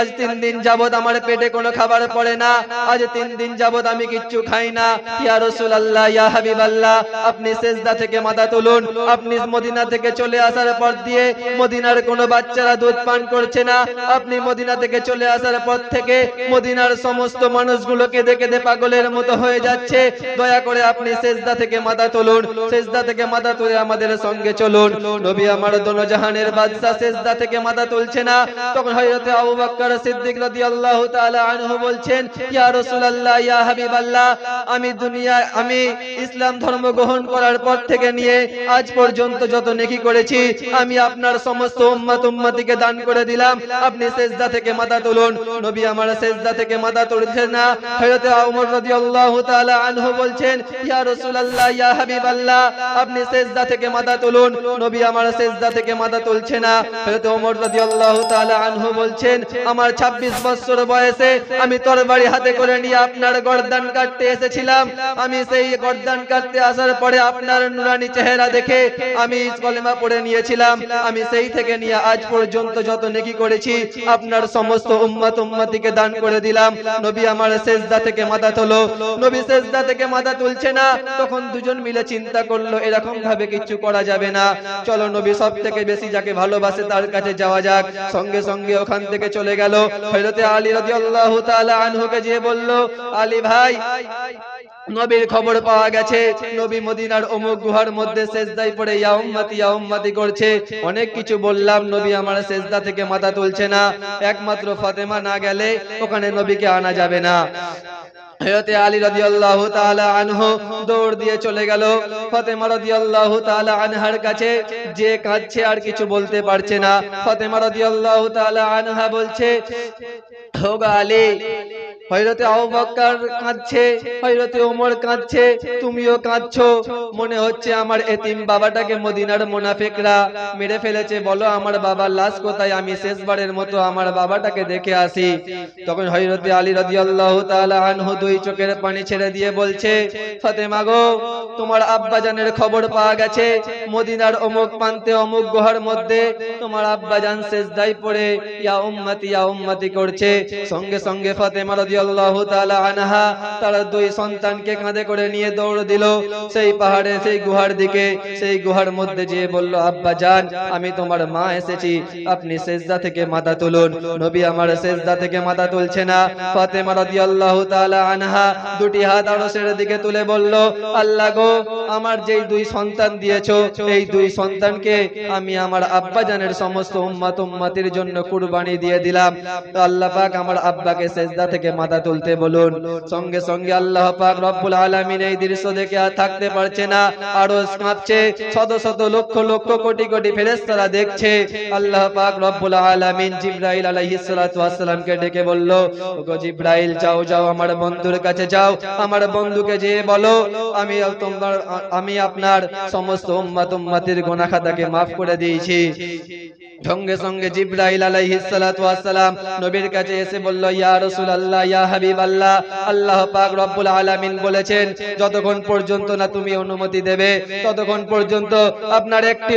আজ 3 দিন যাবত আমার পেটে কোনো খাবার পড়ে না। আজ 3 দিন যাবত আমি কিচ্ছু খাই না। ইয়া রাসূলুল্লাহ, ইয়া হাবিবাল্লাহ, আপনি সিজদা থেকে মাথা তুলুন। আপনি মদিনা থেকে চলে আসার পর দিয়ে মদিনার কোনো বাচ্চারা দুধ পান করছে না। আপনি মদিনা থেকে চলে আসার পর থেকে মদিনার সমস্ত মানুষগুলোকে দেখে পাগলের মতো হয়ে যাচ্ছে। দয়া করে আপনি সিজদা থেকে মাথা তুলুন, সিজদা থেকে মাথা তুলে আমাদের সঙ্গে চলুন। নবী আমার দোনোজাহানের বাদশা সিজদা থেকে মাথা তুলছে না। তখন হযরত আবু বকর সিদ্দিক রাদিয়াল্লাহু তাআলা আনহু বলছেন, ইয়া রাসূলুল্লাহ, ইয়া হাবিবাল্লাহ, আমি ইসলাম ধর্ম গ্রহণ করার পর থেকে নিয়ে আজ পর্যন্ত যত নেকি করেছি আমি আপনার সমস্ত উম্মতিকে দান করে দিলাম। আপনি সিজদা থেকে মাথা তুলুন। নবী আমার সিজদা থেকে মাথা তুলছেন না। হযরত ওমর রাদিয়াল্লাহু তাআলা আনহু বলছেন, ইয়া রাসূলুল্লাহ, ইয়া হাবিবাল্লাহ, আপনি সিজদা থেকে মাথা তুলুন। নবী আমার সিজদা থেকে মাথা তুলছে না। হযরত ওমর রাদিয়াল্লাহু তাআলা আনহু বলছেন, আমার 26 বছর বয়সে আমি তরবারি হাতে করে নিয়ে আপনার গর্দান কাটতে এসেছিলাম। আমি সেই গর্দান কাটতে আসার পরে আপনার নুরানি চেহারা দেখে আমি কলেমা পড়ে নিয়েছিলাম। আমি সেই থেকে নিয়ে আজ পর্যন্ত যত নেকি করেছি আপনার সমস্ত উম্মত উম্মতিকে দান করে দিলাম। নবী আমার সেজদা থেকে মাথা তোলো। নবী সেজদা থেকে মাথা তুলছে না, তখন দুজন মিলে চিন্তা করলো এরকম ভাবে কিছু করা যাবে না, চলো নবী সব থেকে বেশি যাকে ভালোবাসে তার কাছে যাওয়া যাক। সঙ্গে সঙ্গে ওখান থেকে চলে গেল। হযরত আলী রাদিয়াল্লাহু তাআলা আনহুকে গিয়ে বলল, আলী ভাই, নবীর খবর পাওয়া গেছে, নবী মদিনার অমুক গুহার মধ্যে সেজদায় পড়ে ইয়া উম্মতি করছে। অনেক কিছু বললাম, নবী আমার সেজদা থেকে মাথা তুলছে না। একমাত্র ফাতেমা না গেলে ওখানে নবীকে আনা যাবে না। হযরত আলী রাদিয়াল্লাহু তাআলা আনহু দৌড় দিয়ে চলে গেল ফাতেমা রাদিয়াল্লাহু তাআলা আনহার কাছে, যে কাঁদছে আর কিছু বলতে পারছে না। ফাতেমা রাদিয়াল্লাহু তাআলা আনহা বলছে, ওগো আলী, হযরত আবু বকর কাঁদছে, হযরত ওমর কাঁদছে, তুমিও কাঁদছো। মনে হচ্ছে আমার এতিম বাবাটাকে মদিনার মুনাফিকরা মেরে ফেলেছে। বলো আমার বাবার লাশ কোথায়, আমি শেষবারের মতো আমার বাবাটাকে দেখে আসি। তখন হযরত আলী রাদিয়াল্লাহু তাআলা আনহু দুই চোখের পানি ছেড়ে দিয়ে বলছে, ফাতেমা গো, তোমার আব্বাজানের খবর পাওয়া গেছে, মদিনার অমুক প্রান্তে অমুক গুহার মধ্যে তোমার আব্বাজান সেজদায় পড়ে ইয়া উম্মতি করছে। সঙ্গে সঙ্গে ফাতেমা রাদিয়াল্লাহু তাআলা আনহা তার দুই সন্তানকে কাঁধে করে নিয়ে দৌড় দিল সেই পাহাড়ে, সেই গুহার দিকে। সেই গুহার মধ্যে যেয়ে বলল, আব্বাজান, আমি তোমার মা এসেছি, আপনি সেজদা থেকে মাথা তুলুন। নবী আমার সেজদা থেকে মাথা তুলছে না। ফাতেমা রাদিয়াল্লাহু তাআলা আনহা দুটি হাত আরশের দিকে তুলে বলল, আল্লাহ গো, আমার যেই দুই সন্তান দিয়েছো, এই দুই সন্তানকে আমি আমার আব্বাজানের সমস্ত উম্মতির জন্য কুরবানি দিয়ে দিলাম। তো আল্লাহ পাক আমার আব্বাকে সেজদা থেকে মাথা তুলতে বলুন। সঙ্গে সঙ্গে আল্লাহ পাক রব্বুল আলামিন এই দৃশ্য দেখে আর থাকতে পারছে না, আরশ কাঁপছে, শত শত লক্ষ লক্ষ কোটি কোটি ফেরেশতারা দেখছে। আল্লাহ পাক রব্বুল আলামিন জিবরাইল আলাইহিস সালাতু ওয়াস সালামকে ডেকে বলল, ওগো জিবরাইল, যাও যাও আমার বন্ধুর কাছে যাও, আমার বন্ধুকে যেয়ে বলো আমি আপনার সমস্ত উম্মতির গুনাহ খাতাকে maaf করে দিয়েছি। সঙ্গে সঙ্গে জিবরাইল আলাইহিস সালাতু ওয়াস সালাম নবীর কাছে এসে বলল, ইয়া রাসূলুল্লাহ, ইয়া হাবিবাল্লাহ, আল্লাহ পাক রব্বুল আলামিন বলেছেন যতক্ষণ পর্যন্ত না তুমি অনুমতি দেবে ততক্ষণ পর্যন্ত আপনার একটি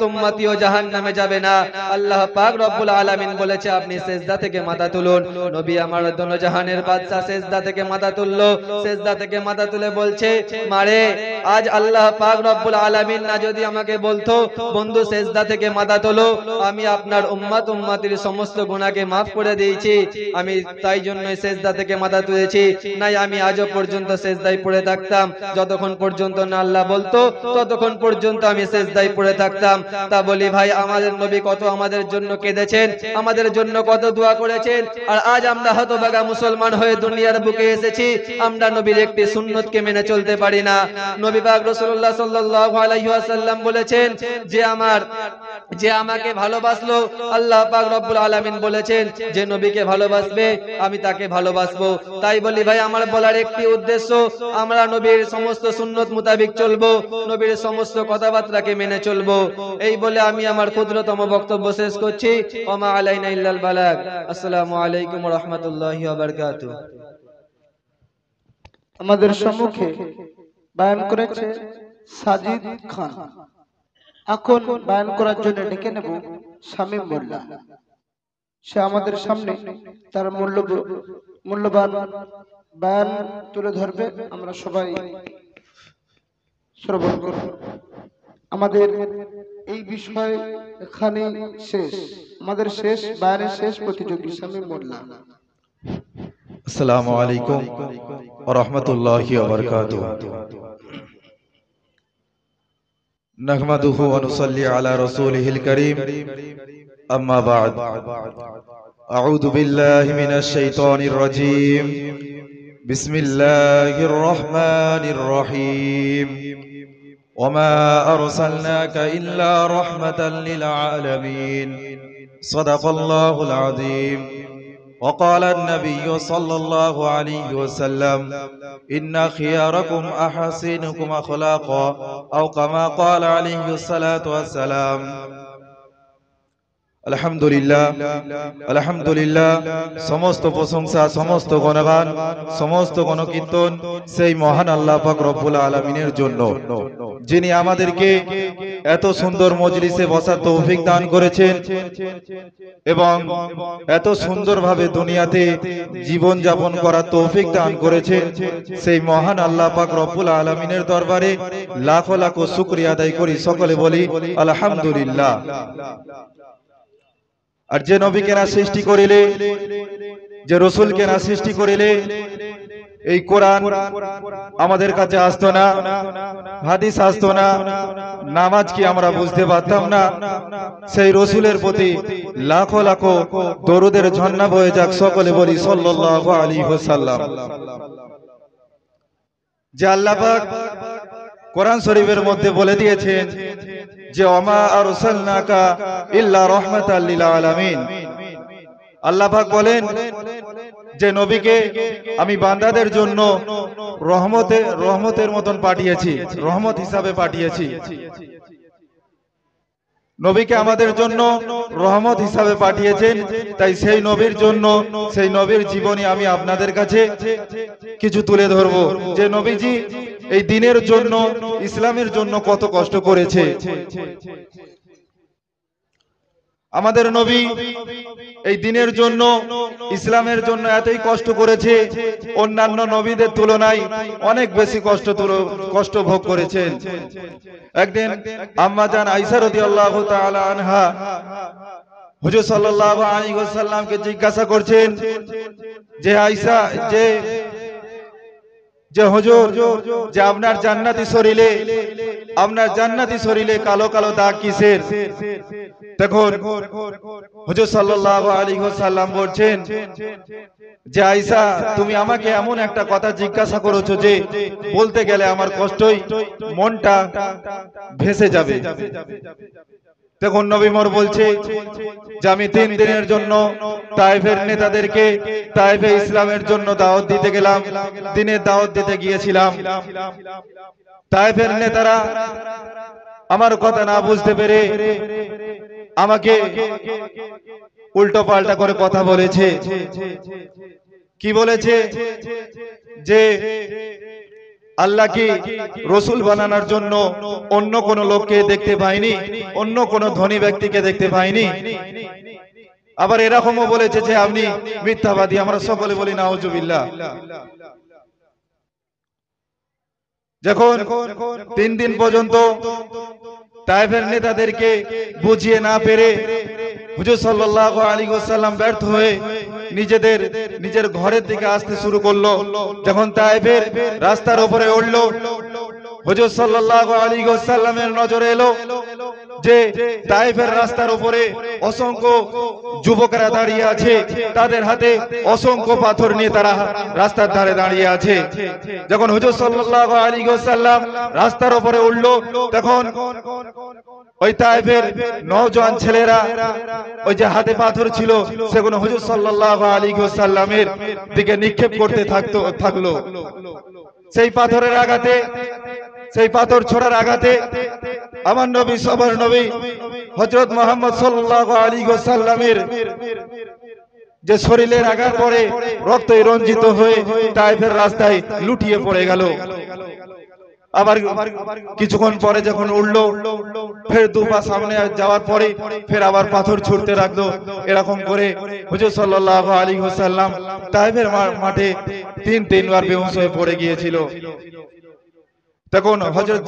উম্মতিও জাহান্নামে যাবে না। আল্লাহ পাক রব্বুল আলামিন বলেছে আপনি সেজদা থেকে মাথা তুলুন। নবী আমার দোনো জাহানের বাদশা সেজদা থেকে মাথা তুললো। সেজদা থেকে মাথা তুলে বলছে, মারে, আজ আল্লাহ পাক রব্বুল আলামিন না যদি আমাকে বলতো বন্ধু সেজদা থেকে মাথা তোলো, আমি আপনার উম্মতির সমস্ত গুনাহকে maaf করে দিয়েছি, আমি তাই জন্যই সেজদা থেকে মাথা তুলেছি। নাই আমি আজও পর্যন্ত সেজদায় পড়ে থাকতাম, যতক্ষণ পর্যন্ত না আল্লাহ বলতো ততক্ষণ পর্যন্ত আমি সেজদায় পড়ে থাকতাম। তা বলি ভাই, আমাদের নবী কত আমাদের জন্য কেঁদেছেন, আমাদের জন্য কত দোয়া করেছেন, আর আজ আমরা হতভাগা মুসলমান হয়ে দুনিয়ার বুকে এসেছি, আমরা নবীর একটি সুন্নতকে মেনে চলতে পারি না। নবী পাক রাসূলুল্লাহ সাল্লাল্লাহু আলাইহি ওয়াসাল্লাম বলেছেন, যে আমাকে ভালোবাসলো, আল্লাহ পাক রব্বুল আলামিন বলেছেন যে নবীকে ভালোবাসবে আমি তাকে ভালোবাসবো। তাই বলি ভাই, আমার বলার একটি উদ্দেশ্য, আমরা নবীর সমস্ত সুন্নত মোতাবেক চলবো, নবীর সমস্ত কথাবার্তাকে মেনে চলবো। এই বলে আমি আমার ক্ষুদ্রতম বক্তব্য শেষ করছি। ওমা আলাইনা ইল্লাল বালাগ। আসসালামু আলাইকুম ওয়া রাহমাতুল্লাহি ওয়া বারাকাতুহু। আমাদের সম্মুখে বয়ান করেছে সাজিদ খান। এখন বয়ান করার জন্য ডেকে নেব শামীম মোল্লা। সে আমাদের সামনে তার মূল্যবান বয়ান তুলে ধরবে, আমরা সবাই শ্রবণ করব। আমাদের এই বিষয় এখানে শেষ, আমাদের শেষ বয়ানের শেষ প্রতিযোগী শামীম মোল্লা। আসসালামু আলাইকুম ওয়া রাহমাতুল্লাহি ওয়া বারাকাতুহু। নাহমাদুহু ওয়া নুসাল্লি আলা রাসূলিহিল কারীম, আম্মা বা'দ। আউযু বিল্লাহি মিনাশ শাইতানির রাজীম। বিসমিল্লাহির রহমানির রহিম। ওয়া মা আরসালনাকা ইল্লা রাহমাতাল লিল আলামিন। সাদাকাল্লাহুল আযীম। وقال النبي صلى الله عليه وسلم إن خياركم أحسنكم أخلاقا أو كما قال عليه الصلاة والسلام. আলহামদুলিল্লাহ আলহামদুলিল্লাহ, সমস্ত প্রশংসা, সমস্ত গুণগান, সমস্ত গণকীর্তন সেই মহান আল্লাহ পাক রব্বুল আলামিনের জন্য, যিনি আমাদেরকে এত সুন্দর মজলিসে বসার তৌফিক দান করেছেন এবং এত সুন্দরভাবে দুনিয়াতে জীবন যাপন করার তৌফিক দান করেছেন। সেই মহান আল্লাহ পাক রব্বুল আলামিনের দরবারে লাখো লাখো শুকরিয়া আদায় করি, সকলে বলি আলহামদুলিল্লাহ। আর যে নবীকে না সৃষ্টি করিলে, যে রসুলকে না সৃষ্টি করিলে এই কোরআন আমাদের কাছে আসতো না, হাদিস আসতো না, নামাজ কি আমরা বুঝতে পারতাম না। সেই রসুলের প্রতি লাখো লাখো দরুদের ঝর্ণা বয়ে যাক, সকলে বলি সাল্লাল্লাহু আলাইহি ওয়াসাল্লাম। যে আল্লাহ পাক কোরআন শরীফের মধ্যে বলে দিয়েছেন যে ওমা আরসালনাকা ইল্লা রাহমাতাল লিল আলামিন। আল্লাহ পাক বলেন যে নবীকে আমি বান্দাদের জন্য রহমতের মতন পাঠিয়েছি, রহমত হিসাবে পাঠিয়েছি। নবীকে আমাদের জন্য রহমত হিসাবে পাঠিয়েছেন, তাই সেই নবীর জন্য, সেই নবীর জীবনী আমি আপনাদের কাছে কিছু তুলে ধরব। যে নবীজি এই দ্বীনের জন্য, ইসলামের জন্য কত কষ্ট করেছে। আমাদের নবী এই দ্বীনের জন্য, ইসলামের জন্য এতই কষ্ট করেছে, অন্যান্য নবীদের তুলনায় অনেক বেশি কষ্ট ভোগ করেছেন। একদিন আম্মা জান আয়েশা রাদিয়াল্লাহু তাআলা আনহা হুজুর সাল্লাল্লাহু আলাইহি ওয়াসাল্লামকে জিজ্ঞাসা করছেন যে আয়েশা, যে হুজুর, যে আপনার জান্নাতি শরীরে কালো কালো দাগ কিসের? দেখুন হুজুর সাল্লাল্লাহু আলাইহি ওয়াসাল্লাম বলছেন যে আয়েশা, তুমি আমাকে এমন একটা কথা জিজ্ঞাসা করেছো যে বলতে গেলে আমার কষ্টই মনটা ভেসে যাবে। তখন নবী মোর বলছে যে আমি 3 দিনের জন্য তায়েফের নেতাদেরকে তায়েফে ইসলামের জন্য দাওয়াত দিতে গেলাম, দিনের দাওয়াত দিতে গিয়েছিলাম। তায়েফের নেতারা আমার কথা না বুঝতে পেরে আমাকে উল্টো পাল্টা করে কথা বলেছে। কি বলেছে? যে আল্লাহ কি রসুল বানানোর জন্য অন্য কোন লোককে দেখতে পাইনি, অন্য কোন ধনী ব্যক্তিকে দেখতে পাইনি। আবার এরকমও বলেছে যে আপনি মিথ্যাবাদী। আমরা সকলে বলি নাউজুবিল্লাহ। যখন 3 দিন পর্যন্ত তায়েফের নেতাদেরকে বুঝিয়ে না পেরে হুজুর সাল্লাল্লাহু আলাইহি ওয়াসাল্লাম ব্যর্থ হয়ে নিজের ঘরের দিকে আসতে শুরু করলো, যখন তায়েফের রাস্তার উপরে উঠলো, হুজুর সাল্লাল্লাহু আলাইহি ওয়াসাল্লামের নজরে এলো যে তায়েফের রাস্তার উপরে অসংখ্য যুবকরা দাঁড়িয়ে আছে, তাদের হাতে অসংখ্য পাথর নিয়ে তারা রাস্তার ধারে দাঁড়িয়ে আছে। যখন হুজুর সাল্লাল্লাহু আলাইহি ওয়াসাল্লাম রাস্তার উপরে উঠলো, তখন ওই তায়েফের নওজোয়ান ছেলেরা ওই যে হাতে পাথর ছিল সেগুলো হুজুর সাল্লাল্লাহু আলাইহি ওয়াসাল্লামের দিকে নিক্ষেপ করতে থাকলো। সেই পাথরের আঘাতে, সেই পাথর ছোড়ার আঘাতে আমার নবী, সবার নবী হযরত মুহাম্মদ সাল্লাল্লাহু আলাইহি ওয়াসাল্লামের যে শরীরের আঘাত পড়ে রক্তে রঞ্জিত হয়ে তায়েফের রাস্তায় লুটিয়ে পড়ে গেল। আবার কিছুক্ষণ পরে যখন উঠলো, ফের 2 পা সামনে যাওয়ার পরে ফের আবার পাথর ছুটতে লাগলো। এরকম করে হুজুর সাল্লাল্লাহু আলাইহি ওয়াসাল্লাম তায়েফের মাঠে 3 বার বেহুশ হয়ে পড়ে গিয়েছিল। তখন হযরত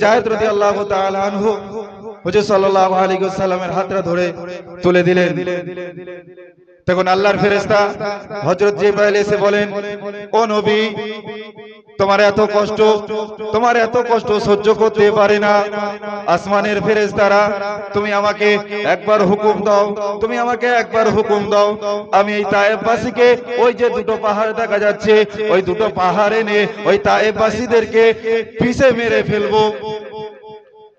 জায়েদ রাদিয়াল্লাহু তাআলা আনহু হুজুর সাল্লাল্লাহু আলাইহি ওয়াসাল্লামের হাতটা ধরে তুলে দিলেন। তখন আল্লাহর ফেরেশতা হযরত জিবরাইল এসে বলেন, ও নবী, তোমার এত কষ্ট সহ্য করতে পারে না আসমানের ফেরেশতারা, তুমি আমাকে একবার হুকুম দাও, আমি এই তায়েফবাসীকে, ওই যে 2টো পাহাড় দেখা যাচ্ছে, ওই 2টো পাহাড় এনে ওই তায়েফবাসীদেরকে পিষে মেরে ফেলবো।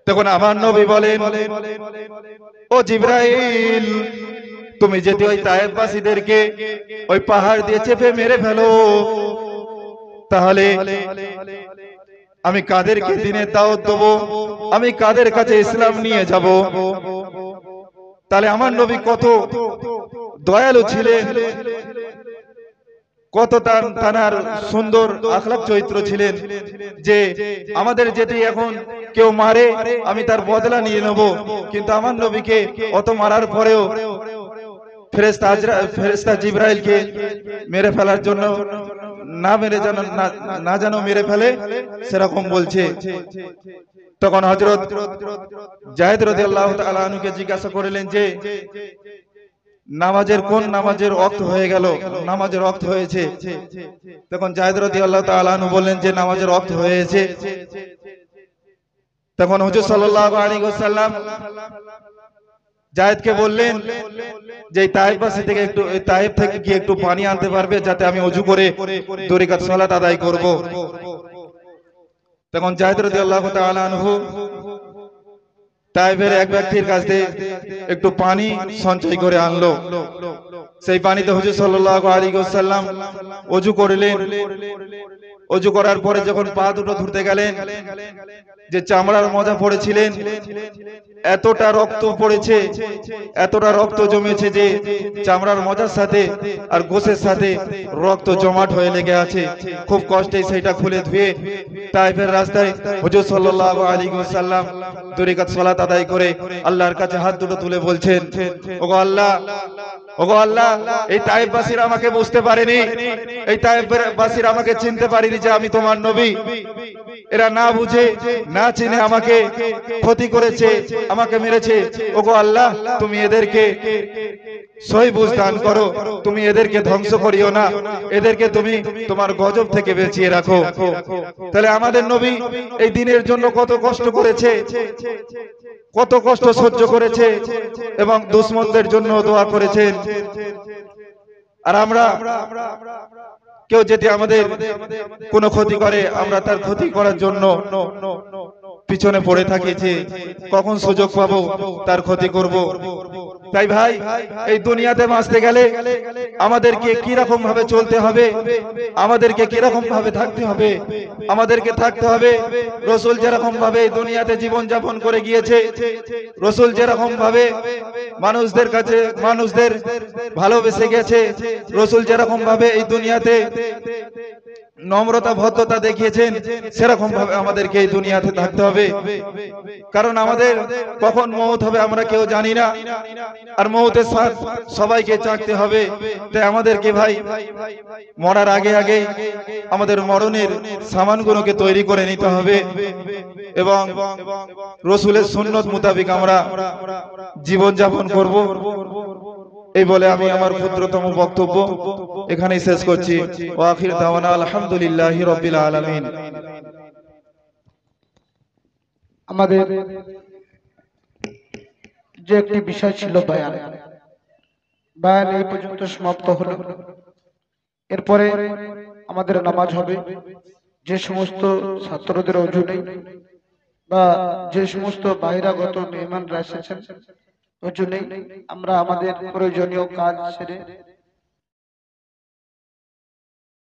তখন আমার নবী বলেন, ও জিবরাইল, তুমি যদি ওই তায়েফবাসীদেরকে ওই পাহাড় দিয়ে চেপে মেরে ফেলো, তাহলে আমি কাদেরকে দিনের দাওয়াত দেব, আমি কাদের কাছে ইসলাম নিয়ে যাব। তাহলে আমার নবী কত দয়ালু ছিলেন, কত তার সুন্দর আখলাক চরিত্র ছিলেন, যে আমাদের যেটি এখন কেউ মারে আমি তার বদলা নিয়ে নেব, কিন্তু আমার নবীকে অত মারার পরেও ফেরেশতা জিবরাইলকে মেরে ফেলার জন্য না যেন মেরে ফেলে সেরকম বলছে। তখন হযরত যায়েদ রাদিয়াল্লাহু তাআলা আনহুকে জিজ্ঞাসা করলেন যে নামাজের কোন নামাজের ওয়াক্ত হয়ে গেল, নামাজের ওয়াক্ত হয়েছে। তখন যায়েদ রাদিয়াল্লাহু তাআলা আনহু বললেন যে নামাজের ওয়াক্ত হয়েছে। তখন হুজুর সাল্লাল্লাহু আলাইহি ওয়াসাল্লাম জায়েদকে বললেন যে তায়েফবাসী থেকে একটু তায়েফ থেকে গিয়ে একটু পানি আনতে পারবে, যাতে আমি ওযু করে 2 রাকাত সালাত আদায় করব। তখন জায়েদ রাদিয়াল্লাহু তাআলা আনহু তায়েফের এক ব্যক্তির কাছে একটু পানি সঞ্চয় করে আনলো। সেই পানিতে হুজুর সাল্লাল্লাহু আলাইহি ওয়াসাল্লাম ওযু করলেন। ওযু করার পরে যখন পা দুটো ধুতে গেলেন, যে চামড়ার মজা পড়েছিলেন, এতটা রক্ত পড়েছে, এতটা রক্ত জমেছে যে চামড়ার মজার সাথে আর গোশের সাথে রক্ত জমাট হয়ে লেগে আছে। খুব কষ্টে সেটা খুলে ধুয়ে তায়েফের রাস্তায় হুজুর সাল্লাল্লাহু আলাইহি ওয়াসাল্লাম 2 রাকাত সালাত আদায় করে আল্লাহর কাছে হাত দুটো তুলে বলছেন, ওগো আল্লাহ, ওগো আল্লাহ, এই তায়েফবাসীরা আমাকে বুঝতে পারেনি, এই তায়েফবাসীরা আমাকে চিনতে পারেনি যে আমি তোমার নবী। এরা না বুঝে না চিনে আমাকে ক্ষতি করেছে, আমাকে মেরেছে। ওগো আল্লাহ, তুমি এদেরকে সহি বুঝ দান করো, তুমি এদেরকে ধ্বংস করিও না, এদেরকে তুমি তোমার গজব থেকে বাঁচিয়ে রাখো। তাহলে আমাদের নবী এই দিনের জন্য কত কষ্ট করেছে, কত কষ্ট সহ্য করেছে এবং দুশমনদের জন্য দোয়া করেছেন। আর আমরা কেউ যদি আমাদের কোনো ক্ষতি করে, আমরা তার ক্ষতি করার জন্য পিছনে পড়ে থাকি যে কখন সুযোগ পাবো তার ক্ষতি করব। তাই ভাই, এই দুনিয়াতে বাঁচতে গেলে আমাদেরকে কি রকম ভাবে চলতে হবে, আমাদেরকে কি রকম ভাবে থাকতে হবে, আমাদেরকে থাকতে হবে রাসূল যেরকম ভাবে এই দুনিয়াতে জীবন যাপন করে গিয়েছে, রাসূল যেরকম ভাবে মানুষদের কাছে মানুষদের ভালোবেসে গেছে, রাসূল যেরকম ভাবে এই দুনিয়াতে নম্রতা ভদ্রতা দেখিয়েছেন, সেরকম ভাবে আমাদেরকে এই দুনিয়াতে থাকতে হবে। কারণ আমাদের কখন মওত হবে আমরা কেউ জানি না, আর মওতের স্বাদ সবাইকে চাখতে হবে। তাই আমাদেরকে ভাই মরার আগে আগে আমাদের মরণের সামানগুলোকে তৈরি করে নিতে হবে এবং রাসূলের সুন্নত মোতাবেক আমরা জীবন যাপন করব। এই বলে আমি আমার ক্ষুদ্রতম বক্তব্য এখানেই শেষ করছি। ওয়া আখির দাওয়ানা আলহামদুলিল্লাহি রাব্বিল আলামিন। আমাদের যে একটি বিষয় ছিল বয়ান এই পর্যন্ত সমাপ্ত হলো। এরপরে আমাদের নামাজ হবে। যে সমস্ত ছাত্রদের ওযু নেই বা যে সমস্ত বাইরাগত মেহমানরা এসেছেন ওযু নেই, আমরা আমাদের প্রয়োজনীয় কাজ সেরে